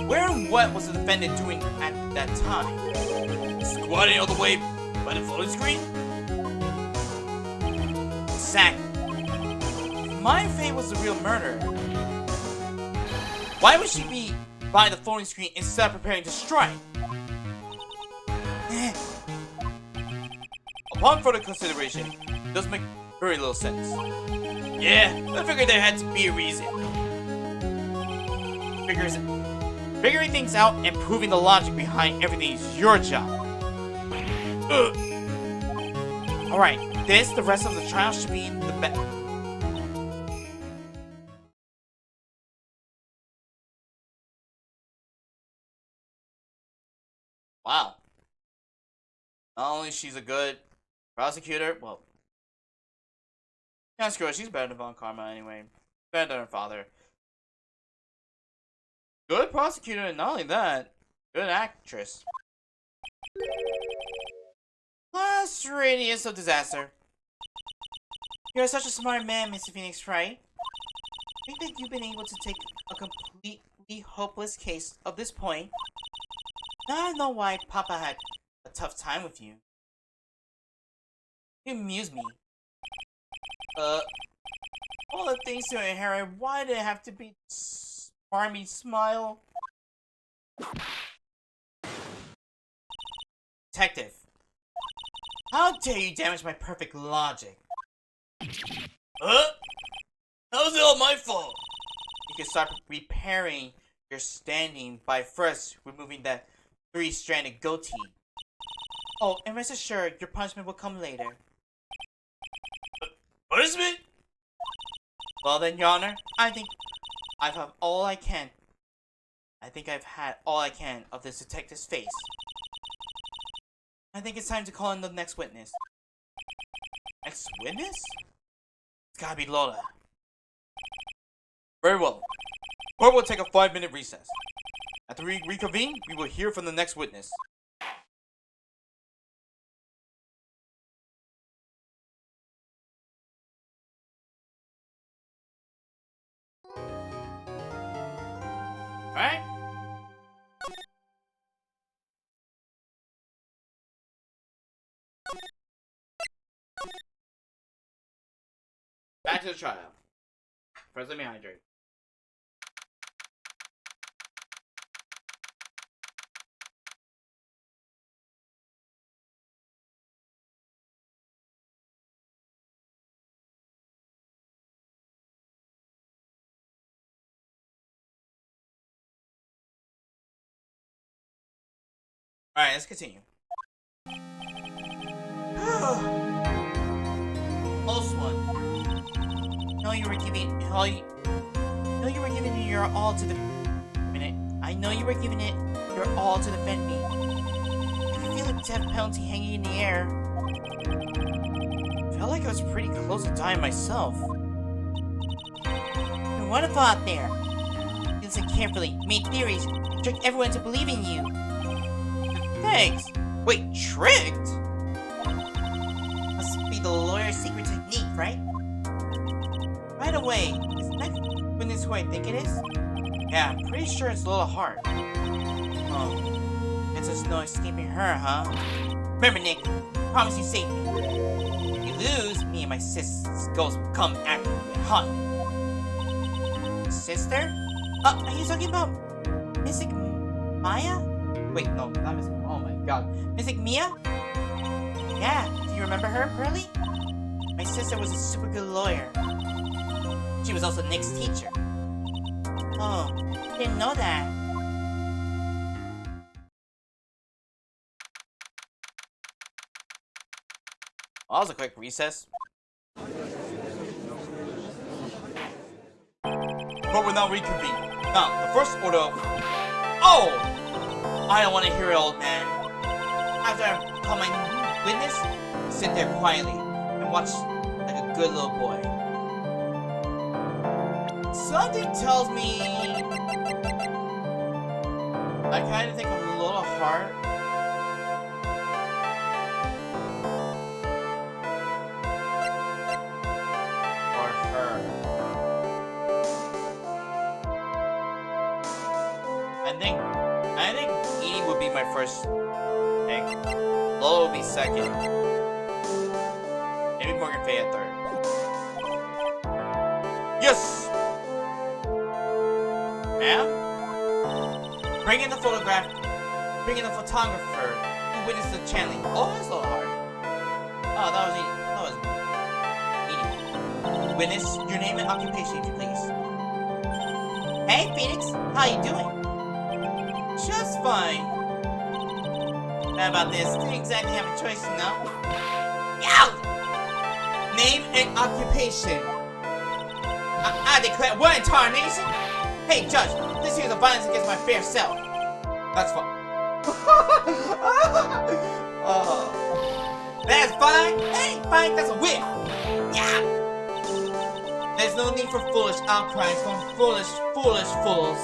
where and what was the defendant doing at that time? Squatting all the way by the floating screen? Exactly. If my fate was the real murderer, why would she be by the floating screen instead of preparing to strike? Upon further consideration, it does make very little sense. Yeah, I figured there had to be a reason. Figuring things out and proving the logic behind everything is your job. Alright, the rest of the trial should be the best. Wow. Not only she's a good prosecutor, well, yeah, screw it, she's better than Von Karma anyway. Better than her father. Good prosecutor, and not only that, good actress. Last radius of disaster. You're such a smart man, Mr. Phoenix, right? I think that you've been able to take a completely hopeless case of this point. Now I know why Papa had a tough time with you. You amuse me. All the things to inherit, why did it have to be smarmy smile? Detective, how dare you damage my perfect logic? Huh? How's it all my fault? You can start repairing your standing by first removing that three-stranded goatee. Oh, and rest assured, your punishment will come later. Punishment? Well then, Your Honor, I think I've had all I can. Of this detective's face. I think it's time to call in the next witness. Next witness? It's gotta be Lola. Very well. Court will take a 5-minute recess. After we reconvene, we will hear from the next witness. Alright? Back to the trial. First, let me hydrate. Alright, let's continue. Close one. No, you were giving it your all to I know you were giving it your all to defend me. I can feel the death penalty hanging in the air. I felt like I was pretty close to dying myself. And what about there? Listen carefully, made theories, tricked everyone into believing you. Thanks. Wait, tricked? Must be the lawyer's secret technique, right? By the way, isn't that witness who I think it is? Yeah, I'm pretty sure it's Lola Hart. Oh, guess there's no escaping her, huh? Remember, Nick, promise you save me. If you lose, me and my sis ghost will come after you and hunt. his sister? Are you talking about Mystic Maya? Wait, no, not Mystic. Oh my god. Mystic Mia? Yeah, do you remember her, Pearly? My sister was a super good lawyer. She was also Nick's teacher. Oh, didn't know that. Well, that was a quick recess. But we're now reconvened. Now, the first order of... Oh! I don't want to hear it, old man. After I call my witness, sit there quietly and watch like a good little boy. Something tells me... I kind of think of a little heart. Or her. I think Edie would be my first pick. Lola would be second. Maybe Morgan Faye at third. Yes! Ma'am? Bring in the photograph. Bring in the photographer who witnessed the channeling. Oh, that's a little hard. Oh, that was Edie. Witness, your name and occupation, if you please. Hey, Phoenix. How you doing? Just fine. How about this? Didn't exactly have a choice, you know? Yow! Name and occupation. I declare war in tarnation. Hey, Judge, this here's a violence against my fair self. That's fine. That's fine. Hey, fine, that's a whip. Yeah. There's no need for foolish outcries from foolish fools.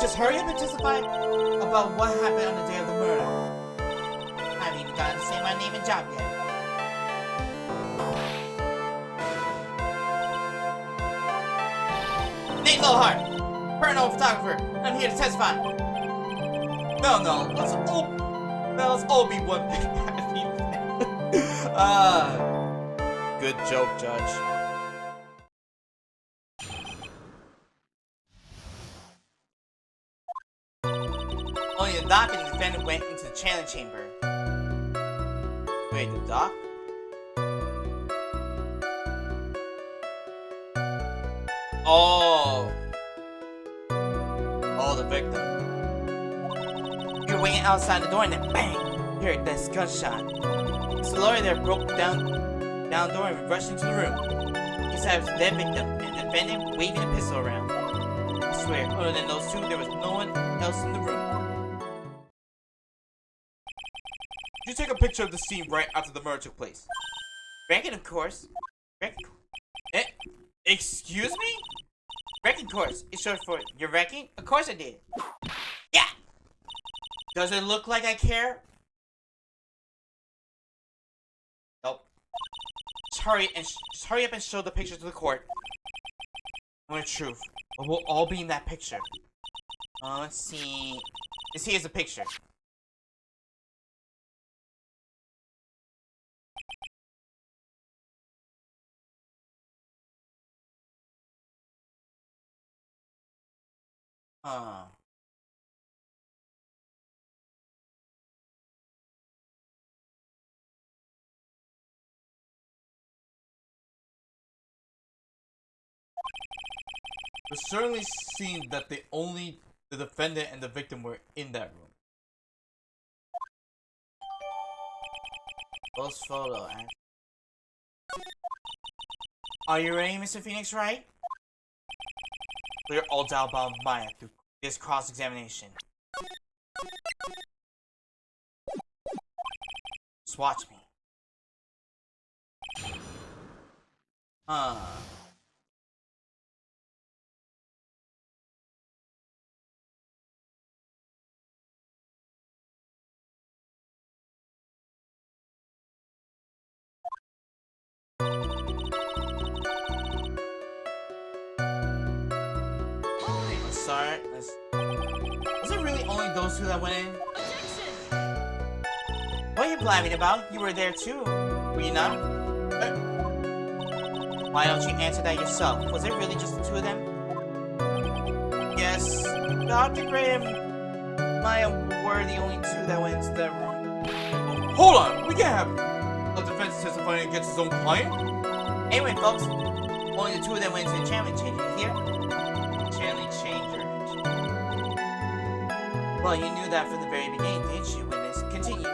Just hurry up and testify about what happened on the day of the murder. I haven't even gotten to say my name and job yet. Name's Hart, paranormal photographer. I'm here to testify. No, let's all be one big happy family. Good joke, Judge. Only the doc and the defendant went into the channeling chamber. Wait, the doc? Oh, the victim. You're waiting outside the door and then bang! You heard this gunshot. The lawyer there broke down the door and rushed into the room. He said it was the dead victim and the defendant waving a pistol around. I swear, other than those two, there was no one else in the room. You take a picture of the scene right after the murder took place. Reckon, of course. Excuse me? Reckon course. It's short for you reckon? Of course I did. Yeah! Does it look like I care? Nope. Just hurry up and show the picture to the court. The truth. We'll all be in that picture. Let's see. Here's the picture. It certainly seemed that only the defendant and the victim were in that room. Close photo. Are you ready, Mr. Phoenix, Wright? Clear all doubt about Maya through this cross-examination. Just watch me. Sorry. Was it really only those two that went in? What are you blabbing about? You were there too, were you not? Why don't you answer that yourself? Was it really just the two of them? Dr. Gray and Maya were the only two that went into that room. Hold on, we can't have a defense testifying against his own client. Anyway, folks, only the two of them went into the channeling changer here. Channeling changer. Well, you knew that from the very beginning, didn't you, Witness? Continue.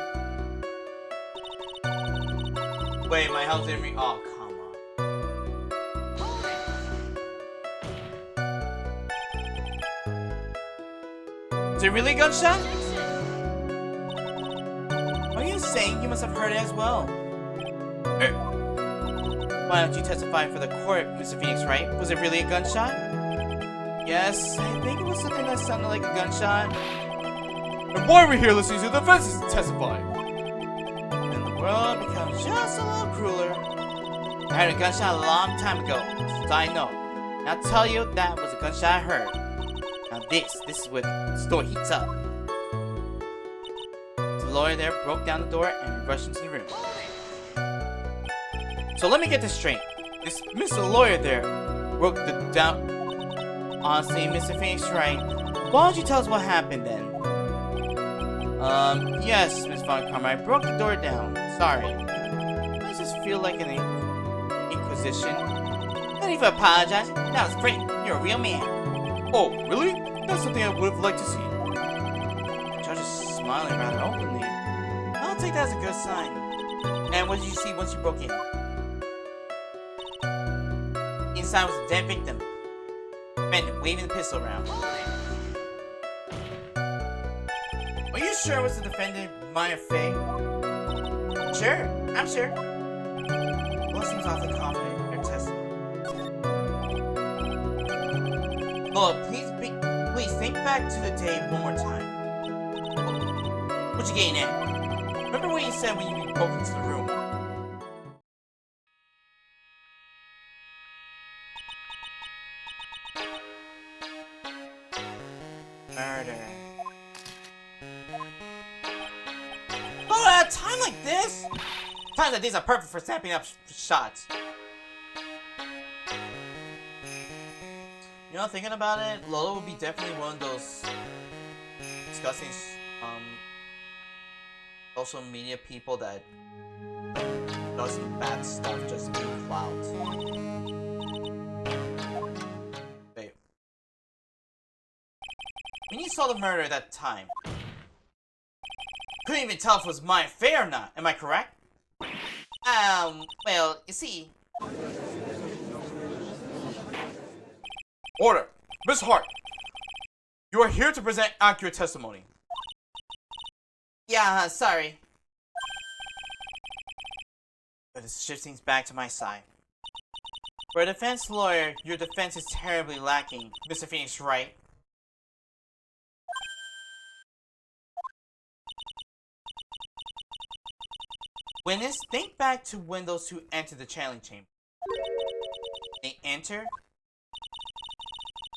Wait, my house didn't ring. Oh, come on. Is it really a gunshot? Are you saying you must have heard it as well? Why don't you testify for the court, Mr. Phoenix, Wright? Was it really a gunshot? Yes, I think it was something that sounded like a gunshot. And why are we here listening to the defense testify? Then the world becomes just a little crueler. I heard a gunshot a long time ago, so I know. And I'll tell you that was a gunshot I heard. Now this is where the story heats up. The lawyer there broke down the door and rushed into the room. So let me get this straight. This Mr. Lawyer there broke the down. Honestly, Mr. Phoenix, Wright, why don't you tell us what happened then? Yes, Miss Von Karma, I broke the door down. Sorry. Does this feel like an inquisition? No need to apologize. That was great. You're a real man. Oh, really? That's something I would have liked to see. The judge is smiling rather openly. I'll take that as a good sign. And what did you see once you broke in? Inside was a dead victim. Defendant waving the pistol around. Are you sure it was the defendant, Maya Fey? Sure, I'm sure. Well, seems awfully confident in her testimony. Look, please think back to the day one more time. What you getting at? Remember what you said when you broke into the room? Murder. Oh, at a time like this? Times like these are perfect for snapping up shots. You know, thinking about it, Lola would be definitely one of those disgusting social media people that does some bad stuff just to be clout. Wait. When you saw the murder at that time, couldn't even tell if it was my affair or not, am I correct? Well, you see... Order! Miss Hart! You are here to present accurate testimony. Yeah, sorry. But it shift things back to my side. For a defense lawyer, your defense is terribly lacking, Mr. Phoenix, Wright. Witness, think back to when those two entered the channeling chamber. They entered.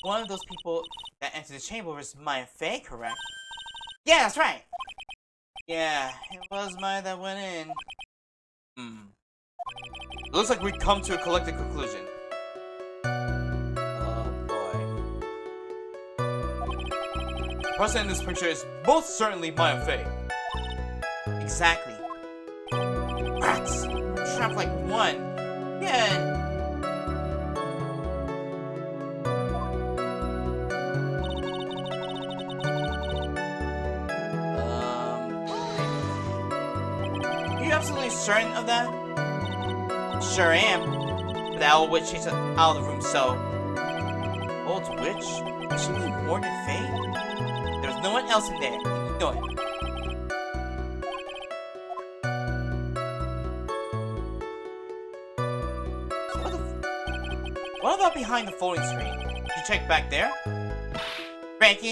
One of those people that entered the chamber was Maya Fey, correct? Yeah, that's right. Yeah, it was Maya that went in. It looks like we've come to a collective conclusion. Oh boy. The person in this picture is most certainly Maya Fey. Exactly. Rats! Trapped like one. Yeah. Are you absolutely certain of that? Sure am. But the old witch chased us out of the room, so... Old witch? Could she be Morgan Fey? There was no one else in there. You know it. What about behind the folding screen? Did you check back there? Frankie?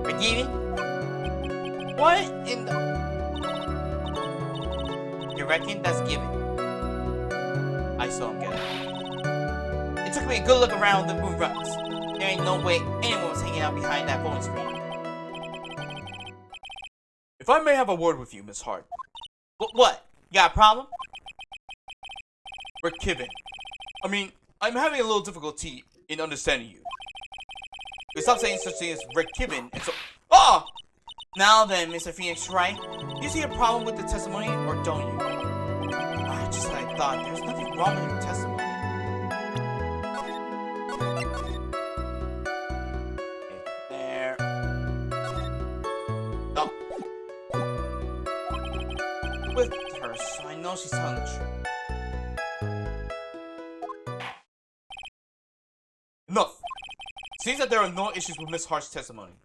Forgiving? What in the... You reckon that's given? I still don't get it. It took me a good look around the room ruts. There ain't no way anyone was hanging out behind that folding screen. If I may have a word with you, Miss Hart. What? You got a problem? We're Kivin. I mean, I'm having a little difficulty in understanding you. We stop saying such things as Rick Kibben and so. Oh! Now then, Mr. Phoenix Wright, do you see a problem with the testimony or don't you? Just like I thought, there's nothing wrong with your testimony. There. No. With her, so I know she's telling the truth. Enough! Seems that there are no issues with Miss Hart's testimony. At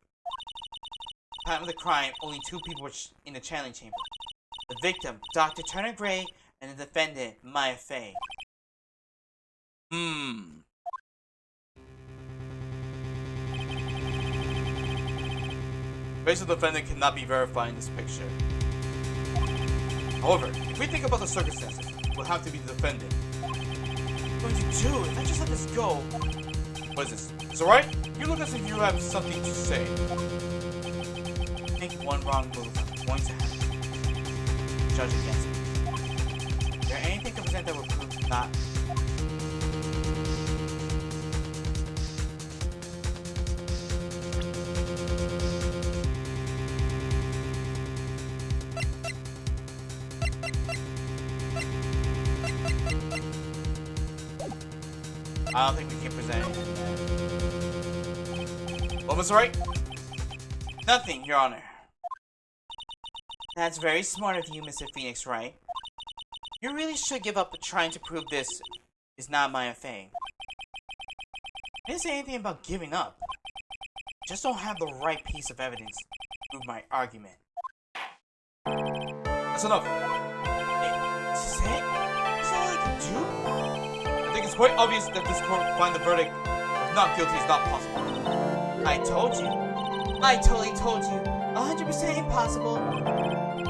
the time of the crime, only 2 people were in the channeling chamber. The victim, Dr. Turner Gray, and the defendant, Maya Fey. Race of the defendant cannot be verified in this picture. However, if we think about the circumstances, it will have to be the defendant. What are you going to do if I just let this go? What is this? It's alright? You look as if you have something to say. Make one wrong move, I'm going to have to judge against me. Is there anything to present that would prove not? I don't think we can present anything. What was right? Nothing, Your Honor. That's very smart of you, Mr. Phoenix Wright. You really should give up trying to prove this is not Maya Fey. I didn't say anything about giving up. Just don't have the right piece of evidence to prove my argument. That's enough. Hey, is this it? Is that all I can do? I think it's quite obvious that this court will find the verdict of not guilty is not possible. I told you. I totally told you. 100% impossible.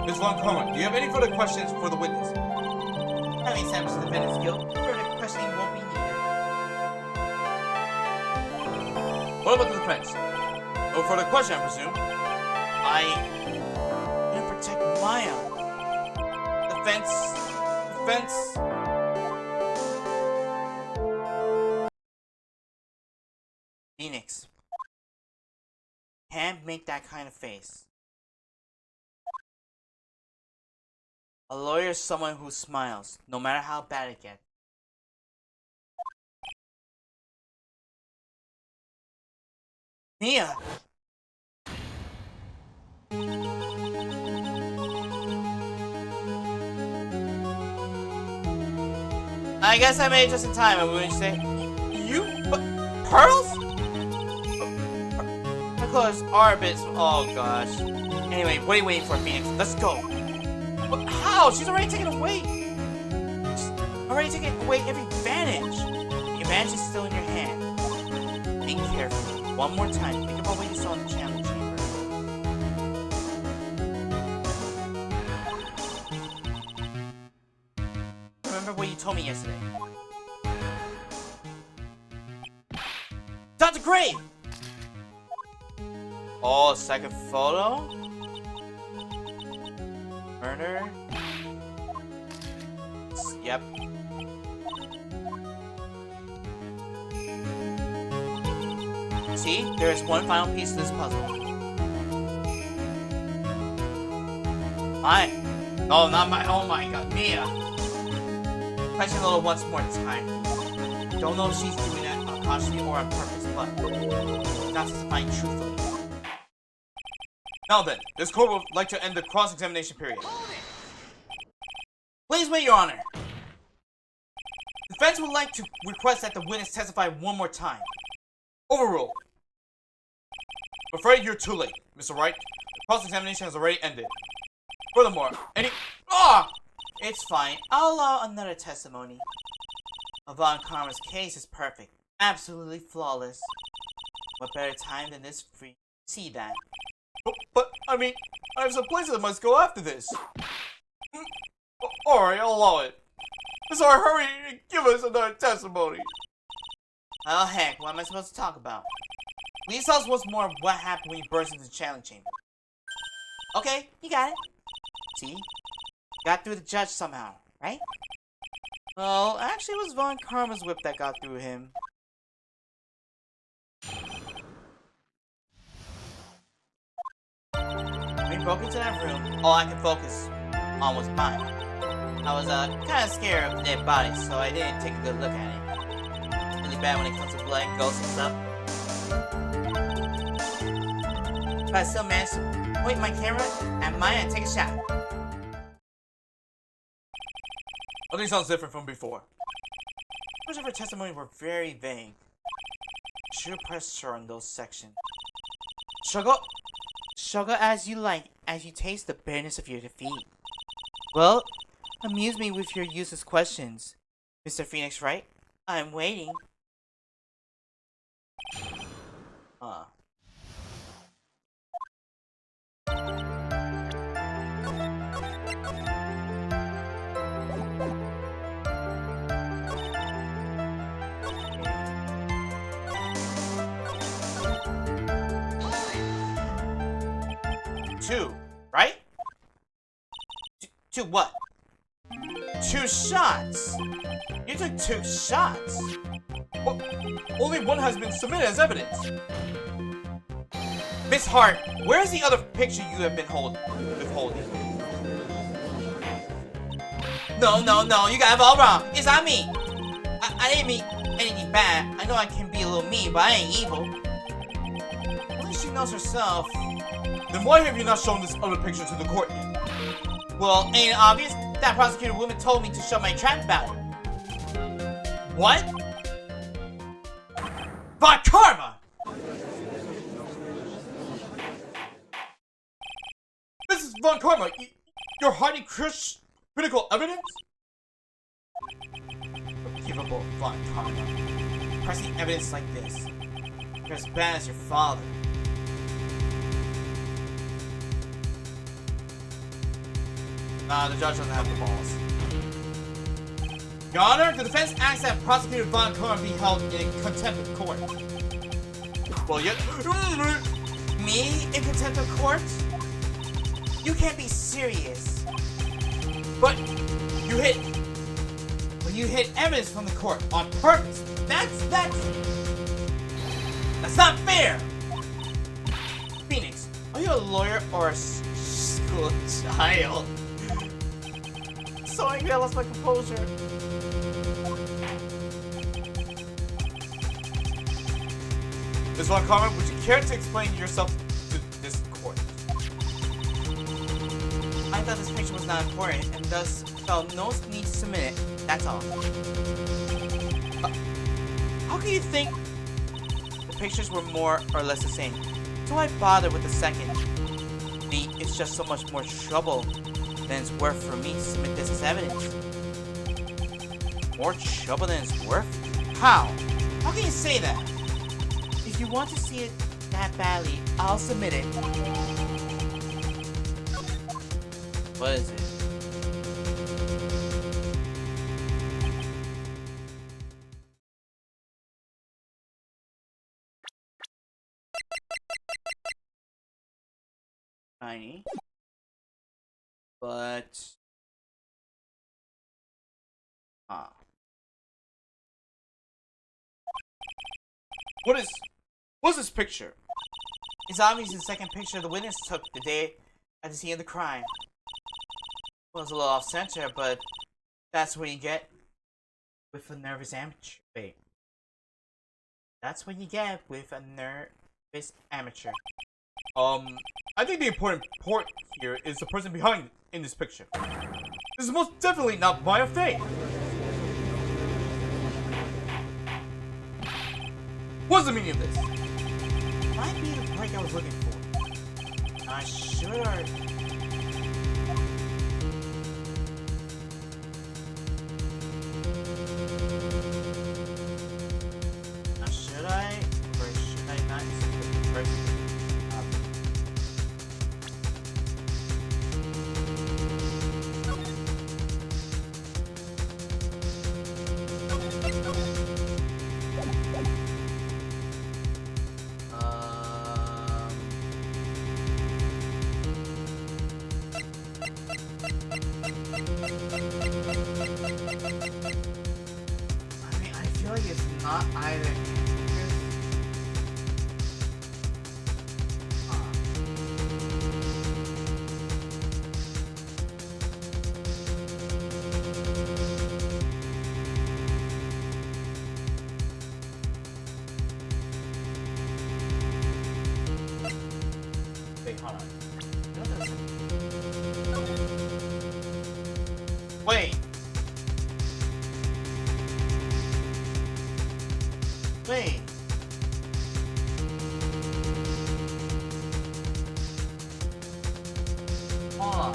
Ms. Von Karma, do you have any further questions for the witness? Having established the defendant's guilt, further questioning won't be needed. What about the defense? No further question, I presume. I'm gonna protect Maya. Defense. Phoenix. Can't make that kind of face. A lawyer is someone who smiles, no matter how bad it gets. Mia! I guess I made it just in time, I wouldn't say. You? But pearls? My clothes are a bit. Oh gosh. Anyway, what are you waiting for, Phoenix? Let's go. But how? She's already taken away. She's already taken away every advantage. The advantage is still in your hand. Think carefully. One more time. Think about what you saw in the challenge chamber. Remember what you told me yesterday. Dr. Gray! Oh, second photo? Murder? Yep. See, there is one final piece to this puzzle. No, not my. Oh my god, Mia. Question a little once more time. Don't know if she's doing that unconsciously or on purpose, but not testifying truthfully. Now then, this court would like to end the cross-examination period. Please wait, Your Honor. The defense would like to request that the witness testify one more time. Overruled. I'm afraid you're too late, Mr. Wright. The cross-examination has already ended. Furthermore, it's fine. I'll allow another testimony. Von Karma's case is perfect. Absolutely flawless. What better time than this for you to see that? But, I mean, I have some places I must go after this. Alright, I'll allow it. Sorry, hurry and give us another testimony. Oh heck, what am I supposed to talk about? Please tell us once more of what happened when you burst into the challenge chamber. Okay, you got it. See? Got through the judge somehow, right? Well, actually it was Von Karma's whip that got through him. broke into that room, all I could focus on was mine. I was kind of scared of the dead body, so I didn't take a good look at it. Really bad when it comes to blood, ghosts and stuff. But I still managed to point my camera at mine and take a shot. Nothing sounds different from before. Much of her testimony were very vague. Should press sure on those sections. Struggle as you like, as you taste the bitterness of your defeat. Well, amuse me with your useless questions, Mr. Phoenix Wright. I'm waiting. Huh. Two, right? Two what? 2 shots! You took 2 shots! Well, only one has been submitted as evidence. Miss Hart, where's the other picture you have been withholding? No, you got it all wrong. It's not me. I didn't mean anything bad. I know I can be a little mean, but I ain't evil. Only she knows herself. Then why have you not shown this other picture to the court yet? Well, ain't it obvious? That prosecutor woman told me to show my trap about it. What? Von Karma! Mrs. Von Karma, you're hiding critical evidence? Unforgivable, Von Karma. Pressing evidence like this. You're as bad as your father. Nah, the judge doesn't have the balls. Your Honor, the defense asks that Prosecutor Von Karma be held in contempt of court. Well, yet... Me in contempt of court? You can't be serious. But you hid evidence from the court on purpose. That's not fair. Phoenix, are you a lawyer or a school child? So angry I lost my composure. Ms. Von Karma, would you care to explain yourself to this court? I thought this picture was not important and thus felt no need to submit it. That's all. How can you think the pictures were more or less the same? So why bother with the second? It's just so much more trouble than it's worth for me to submit this as evidence. More trouble than it's worth? How? How can you say that? If you want to see it that badly, I'll submit it. What is it? Tiny. But... What's this picture? It's obviously the second picture the witness took the day at the scene of the crime. Well, it's a little off-center, but that's what you get with a nervous amateur. Wait. That's what you get with a nervous amateur. I think the important part here is the person behind in this picture. This is most definitely not my affair. What's the meaning of this? Might be the break I was looking for. Not sure. Now should I or should I not put the person up? I feel like it's not either. Wait. Hold on.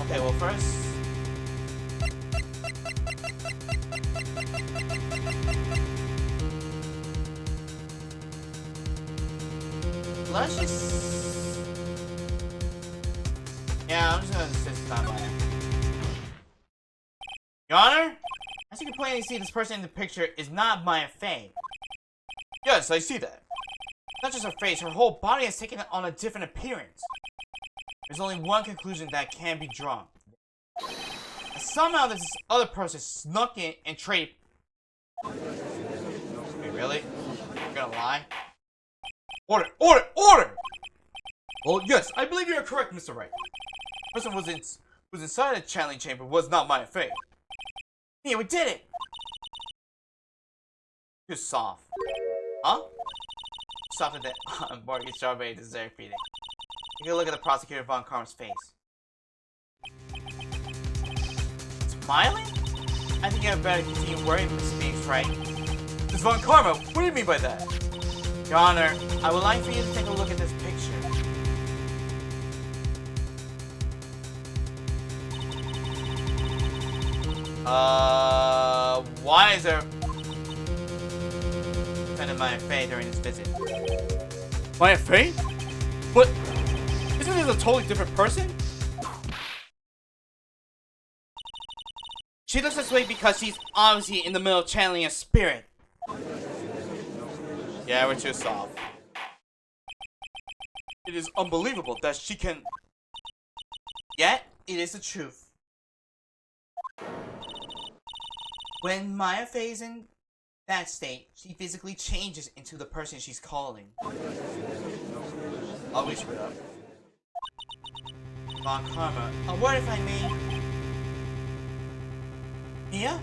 Okay, well first... Let's just... Yeah, I'm just gonna insist on my... Your Honor? As you can plainly see, this person in the picture is not Maya Fey. Yes, I see that. Not just her face, her whole body has taken on a different appearance. There's only one conclusion that can be drawn. Somehow this other person snuck in and traded... Wait, really? You're gonna lie? Order! Order! Order! Well, yes, I believe you're correct, Mr. Wright. The person was inside the channeling chamber was not Maya Fey. Yeah, we did it! Too soft. Huh? Softer than Morgan Strawberry dessert feeding. You can look at the prosecutor Von Karma's face. Smiling? I think you had better continue worrying, Miss Phoenix, right? Miss Von Karma, what do you mean by that? Your Honor, I would like for you to take a look at this picture. Why is there... Defended Maya Fey during this visit. Maya Fey? But... Isn't this a totally different person? She looks this way because she's obviously in the middle of channeling a spirit. Yeah, we're too soft. It is unbelievable that she can... Yet, it is the truth. When Maya Fey is in that state, she physically changes into the person she's calling. I'll reach it up. Von Karma, a word if I may. Mia?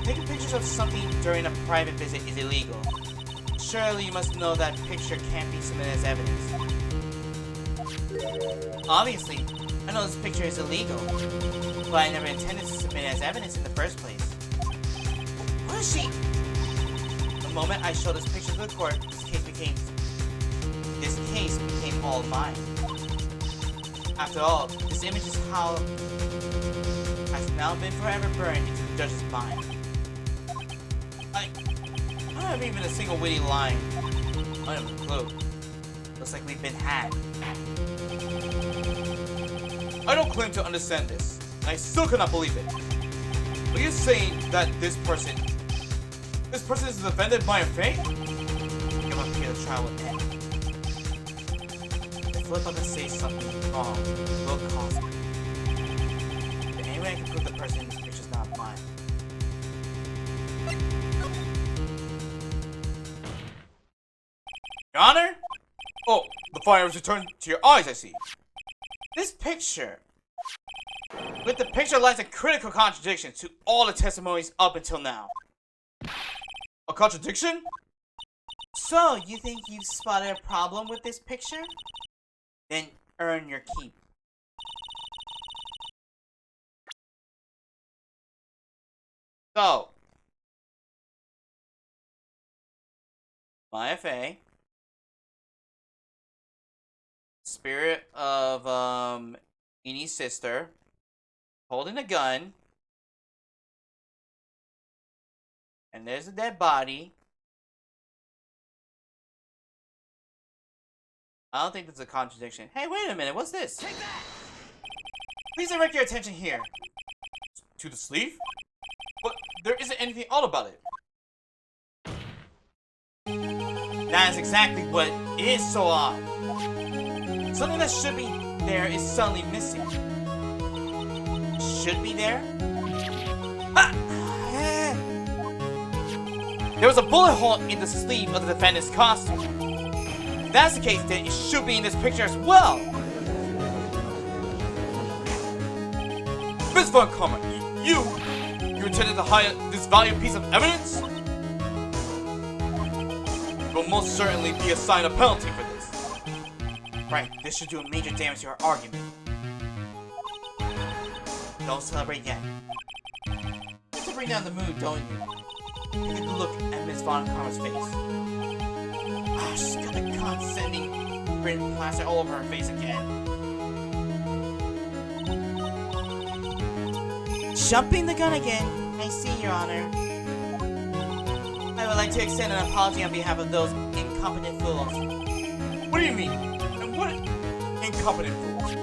Taking pictures of something during a private visit is illegal. Surely you must know that picture can't be submitted as evidence. Obviously, I know this picture is illegal, but I never intended to submit it as evidence in the first place. What is she? The moment I showed this picture to the court, this case became all mine. After all, this image is how has now been forever burned into the judge's mind. I don't have even a single witty line. I don't have a clue. Looks like we've been had. I don't claim to understand this. I still cannot believe it. Are you saying that this person is the defendant Maya Fey? Give up here, the trial will end. If flip up and say something wrong, will cost me. But anyway, I can prove the person in this picture is not mine. Your Honor? Oh, the fire has returned to your eyes, I see. This picture. With the picture lies a critical contradiction to all the testimonies up until now. A contradiction? So, you think you've spotted a problem with this picture? Then earn your keep. So, Maya Fey, spirit of Inie's sister, holding a gun, and there's a dead body. I don't think that's a contradiction. Hey, wait a minute, what's this? Take that! Please direct your attention here. To the sleeve? But there isn't anything odd about it. That is exactly what is so odd. Something that should be there is suddenly missing. Should be there? Ah! There was a bullet hole in the sleeve of the defendant's costume. If that's the case, then it should be in this picture as well. Miss Von Karma, you intended to hide this valuable piece of evidence? You will most certainly be assigned a penalty for this. Right, this should do major damage to our argument. Don't celebrate yet. You have to bring down the mood, don't you? Take a good look at Miss Von Karma's face. Ah, she's got the condescending written plaster all over her face again. Jumping the gun again. I see, Your Honor. I would like to extend an apology on behalf of those incompetent fools. What do you mean? And what incompetent fools?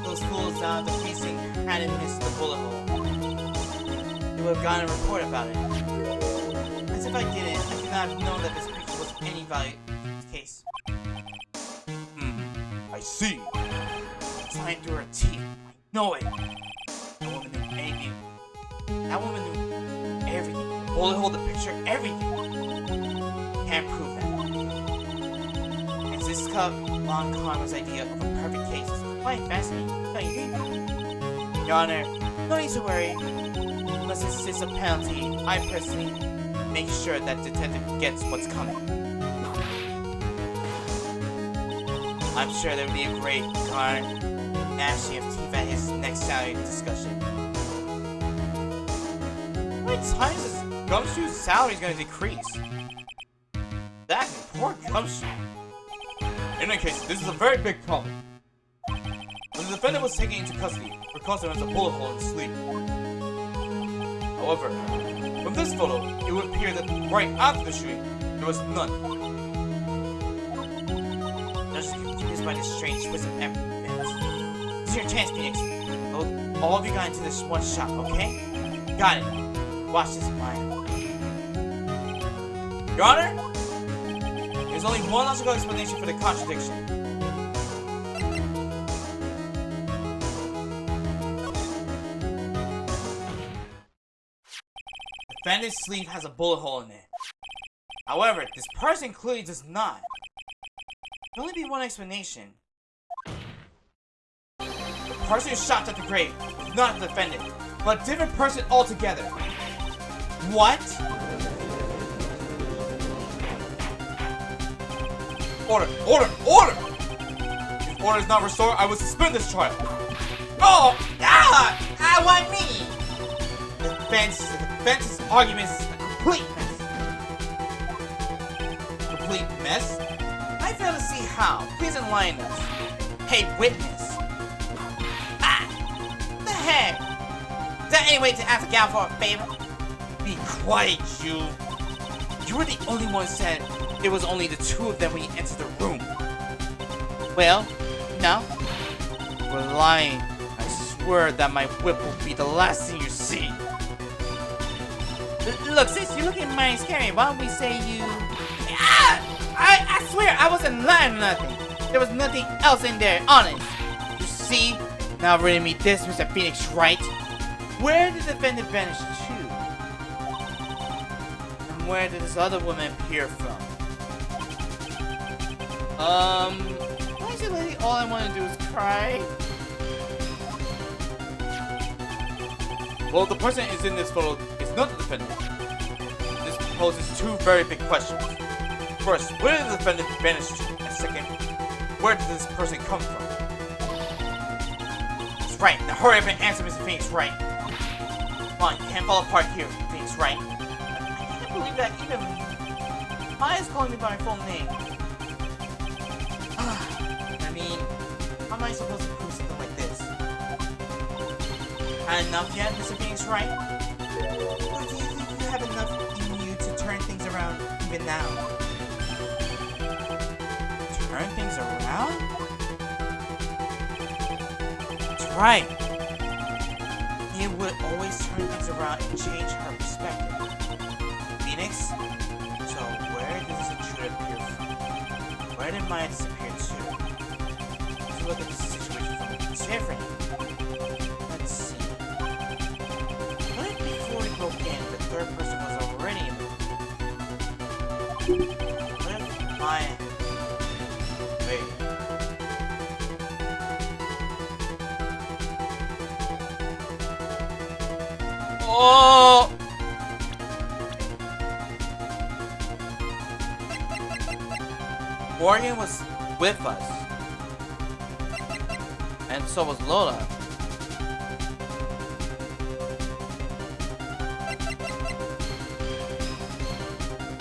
Those fools down at the precinct hadn't missed the bullet hole. They would have gotten a report about it. As if I didn't, I could not have known that this picture was any value in this case. I see. Flying through her teeth. I know it. That woman knew anything. That woman knew everything. The bullet hole, the picture, everything. Can't prove that. And this cup, Von Karma's idea of a perfect case is quite fascinating, don't you think? Your Honor, no need to worry. You must insist a penalty. I personally make sure that detective gets what's coming. I'm sure there will be a great gnashing of teeth at his next salary discussion. How many times is Gumshoe's salary going to decrease? That poor Gumshoe. In any case, this is a very big problem. When the defendant was taken into custody, her cousin has a bullet hole in his sleeve. However, from this photo, it would appear that right after the shooting, there was none. Just confused by this strange twist of events. This is your chance, Phoenix. All of you got into this one shot, okay? Got it. Watch this mine. Your Honor, there's only one logical explanation for the contradiction. The defendant's sleeve has a bullet hole in it. However, this person clearly does not. There can only be one explanation. The person who shot at the grave was not the defendant, but a different person altogether. What? Order! Order! Order! If order is not restored, I will suspend this trial. Oh! Ah! Ah, why me? The defense's argument is a complete mess. Complete mess? I fail to see how. Please enlighten us. Hey, witness. Ah! What the heck? Is that any way to ask a gal for a favor? Be quiet, you. You were the only one who said it was only the two of them when you entered the room. Well, no. We're lying. I swear that my whip will be the last thing you see. Look, sis, you're looking mighty scary. Why don't we say you... Ah! I swear, I wasn't lying or nothing. There was nothing else in there, honest. You see? Now ready me this, Mr. Phoenix Wright. Where did the defendant vanish to? And where did this other woman appear from? Why is it lady all I want to do is cry? Well, the person is in this photo is not the defendant. This poses two very big questions. First, where did the defendant vanish to? And second, where did this person come from? That's right. Now hurry up and answer, Mr. Phoenix Wright. Come on, you can't fall apart here, Phoenix Wright. I can't believe that even Maya's calling me by my full name. I mean, how am I supposed to prove something like this? Had enough yet, Mr. Phoenix Wright? Or do you think you have enough in you to turn things around even now? Turn things around? That's right. He would always turn things around and change her perspective. Phoenix? So where did this intruder appear from? Where did Maya disappear to? Let's look at the situation from different. Let's see. What if before we broke in, the third person was already in the room? What if Maya... Wait. Oh! Morgan was with us. And so was Lola.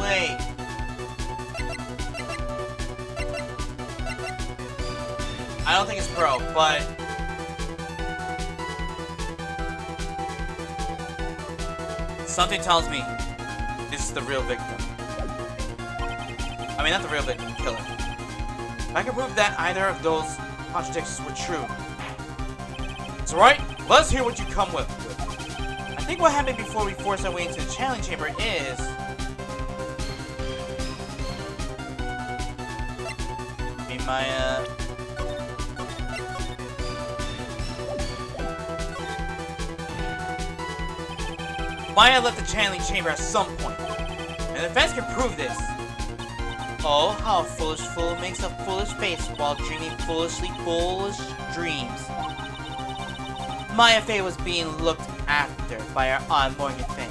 late. I don't think it's Pearl, but something tells me this is the real victim. I mean, not the real victim, killer. If I can prove that either of those contradictions were true. It's alright, let's hear what you come with. I think what happened before we forced our way into the channeling chamber is... Maybe Maya left the channeling chamber at some point, and the fans can prove this. Oh, how a foolish fool makes a foolish face while dreaming foolishly foolish dreams. Maya Fey was being looked after by our Aunt Morgan Fey.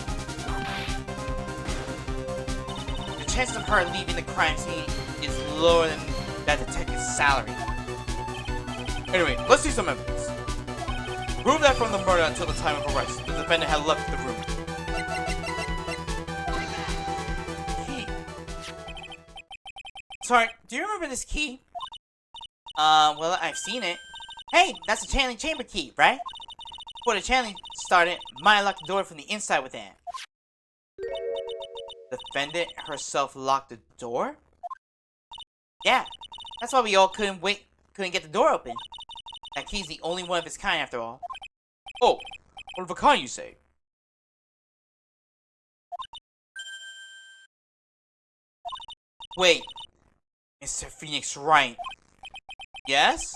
The chances of her leaving the crime scene is lower than that detective's salary. Anyway, let's see some evidence. Prove that from the murder until the time of arrest, the defendant had left the room. Sorry, do you remember this key? Well, I've seen it. Hey, that's the channeling chamber key, right? Before the channeling started, Maya locked the door from the inside with it. The defendant herself locked the door? Yeah, that's why we all couldn't get the door open. That key's the only one of its kind after all. Oh, what of a kind you say? Wait. Mr. Phoenix Wright. Yes?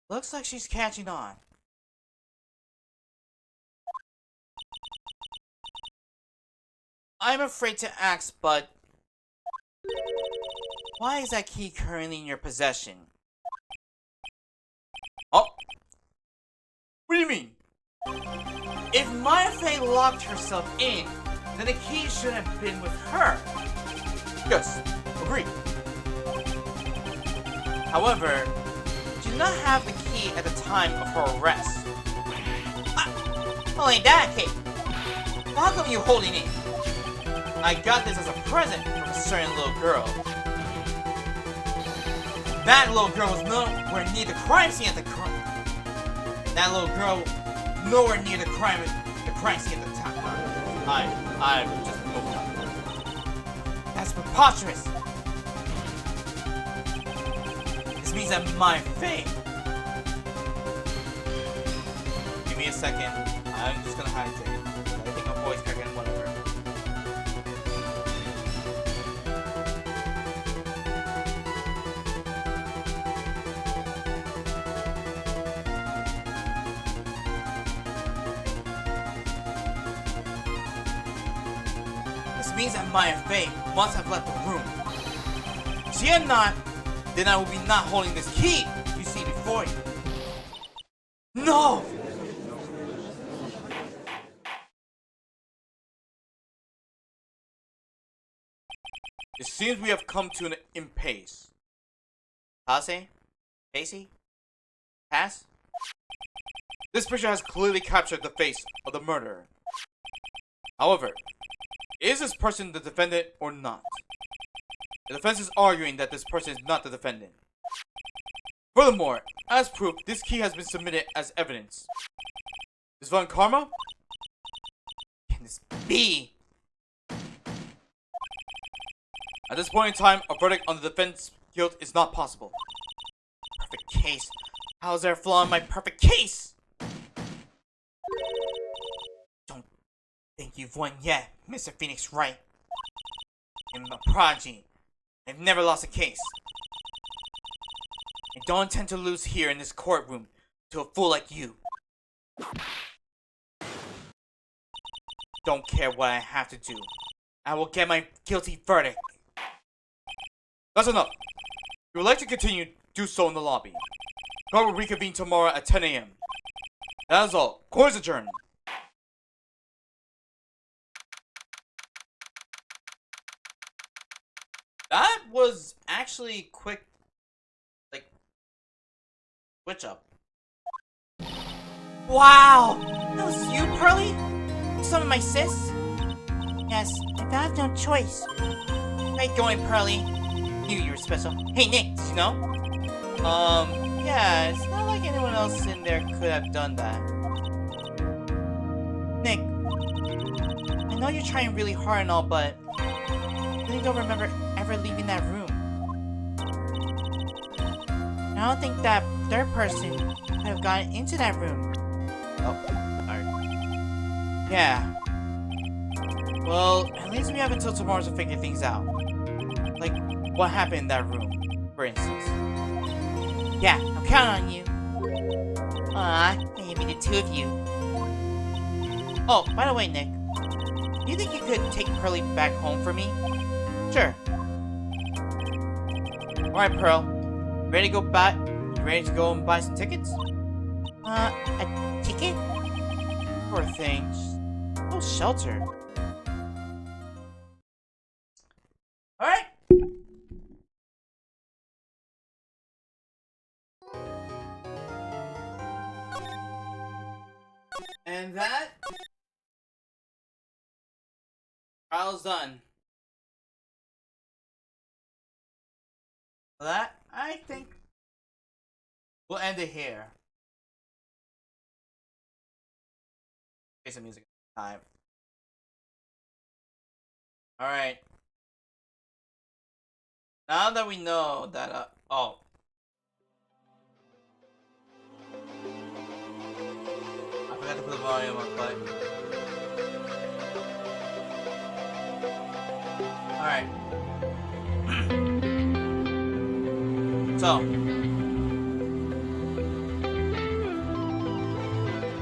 Looks like she's catching on. I'm afraid to ask, but... why is that key currently in your possession? Oh? What do you mean? If Maya Fey locked herself in, then the key should have been with her. Yes, agreed. However, she did not have the key at the time of her arrest. Well, ain't that case? How come you holding it? I got this as a present from a certain little girl. That little girl was nowhere near the crime scene at the crime. That little girl nowhere near the crime scene at the time. I just moved on. That's preposterous. This means that my fate. Give me a second. I'm just gonna hydrate. I think my voice cracking, whatever. This means that Maya Fey must have left the room. If she had not, then I will be not holding this key you see before you. No! It seems we have come to an impasse. Passe? Pacey? Pass? This picture has clearly captured the face of the murderer. However, is this person the defendant or not? The defense is arguing that this person is not the defendant. Furthermore, as proof, this key has been submitted as evidence. Ms. Von Karma? Can this be? At this point in time, a verdict on the defendant's guilt is not possible. Perfect case. How is there a flaw in my perfect case? Don't think you've won yet, Mr. Phoenix Wright. I'm a prodigy. I've never lost a case. I don't intend to lose here in this courtroom to a fool like you. Don't care what I have to do. I will get my guilty verdict. That's enough. If you would like to continue, do so in the lobby. Court will reconvene tomorrow at 10 a.m. That is all. Court is adjourned. That was actually quick, like, switch up. Wow! That was you, Pearly? You summoned my sis? Yes, I I have no choice. How you going, Pearly? Knew you were special. Hey, Nick, did you know? Yeah, it's not like anyone else in there could have done that. Nick, I know you're trying really hard and all, but I really don't remember ever leaving that room. And I don't think that third person could have gotten into that room. Oh, alright. Yeah. Well, at least we have until tomorrow to figure things out. Like, what happened in that room, for instance. Yeah, I'm counting on you. Aw, maybe the two of you. Oh, by the way, Nick. Do you think you could take Pearly back home for me? Sure. Alright, Pearl. Ready to go back? You ready to go and buy some tickets? A ticket? Poor thing. No shelter. Alright. And that trial's done. That, I think, we'll end it here. Play some music time. Alright. Now that we know that, oh. I forgot to put the volume up, but. Alright. So.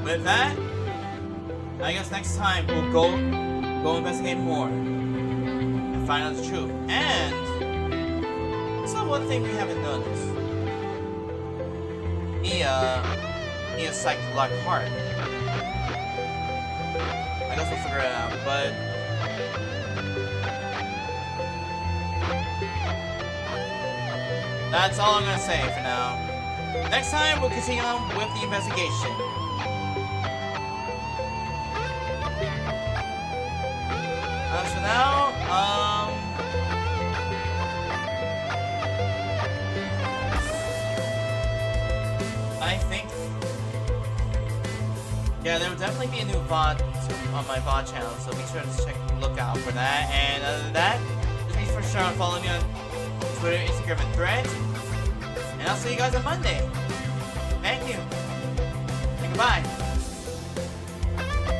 With that, I guess next time we'll go investigate more. And find out the truth. And so one thing we haven't noticed. Mia's psych-locked heart. I guess we'll figure it out, but that's all I'm gonna say for now. Next time we'll continue on with the investigation. As for now, I think, yeah, there will definitely be a new VOD on my VOD channel, so be sure to look out for that. And other than that, just be sure to follow me on Twitter, Instagram, and Threads. And I'll see you guys on Monday. Thank you. And goodbye.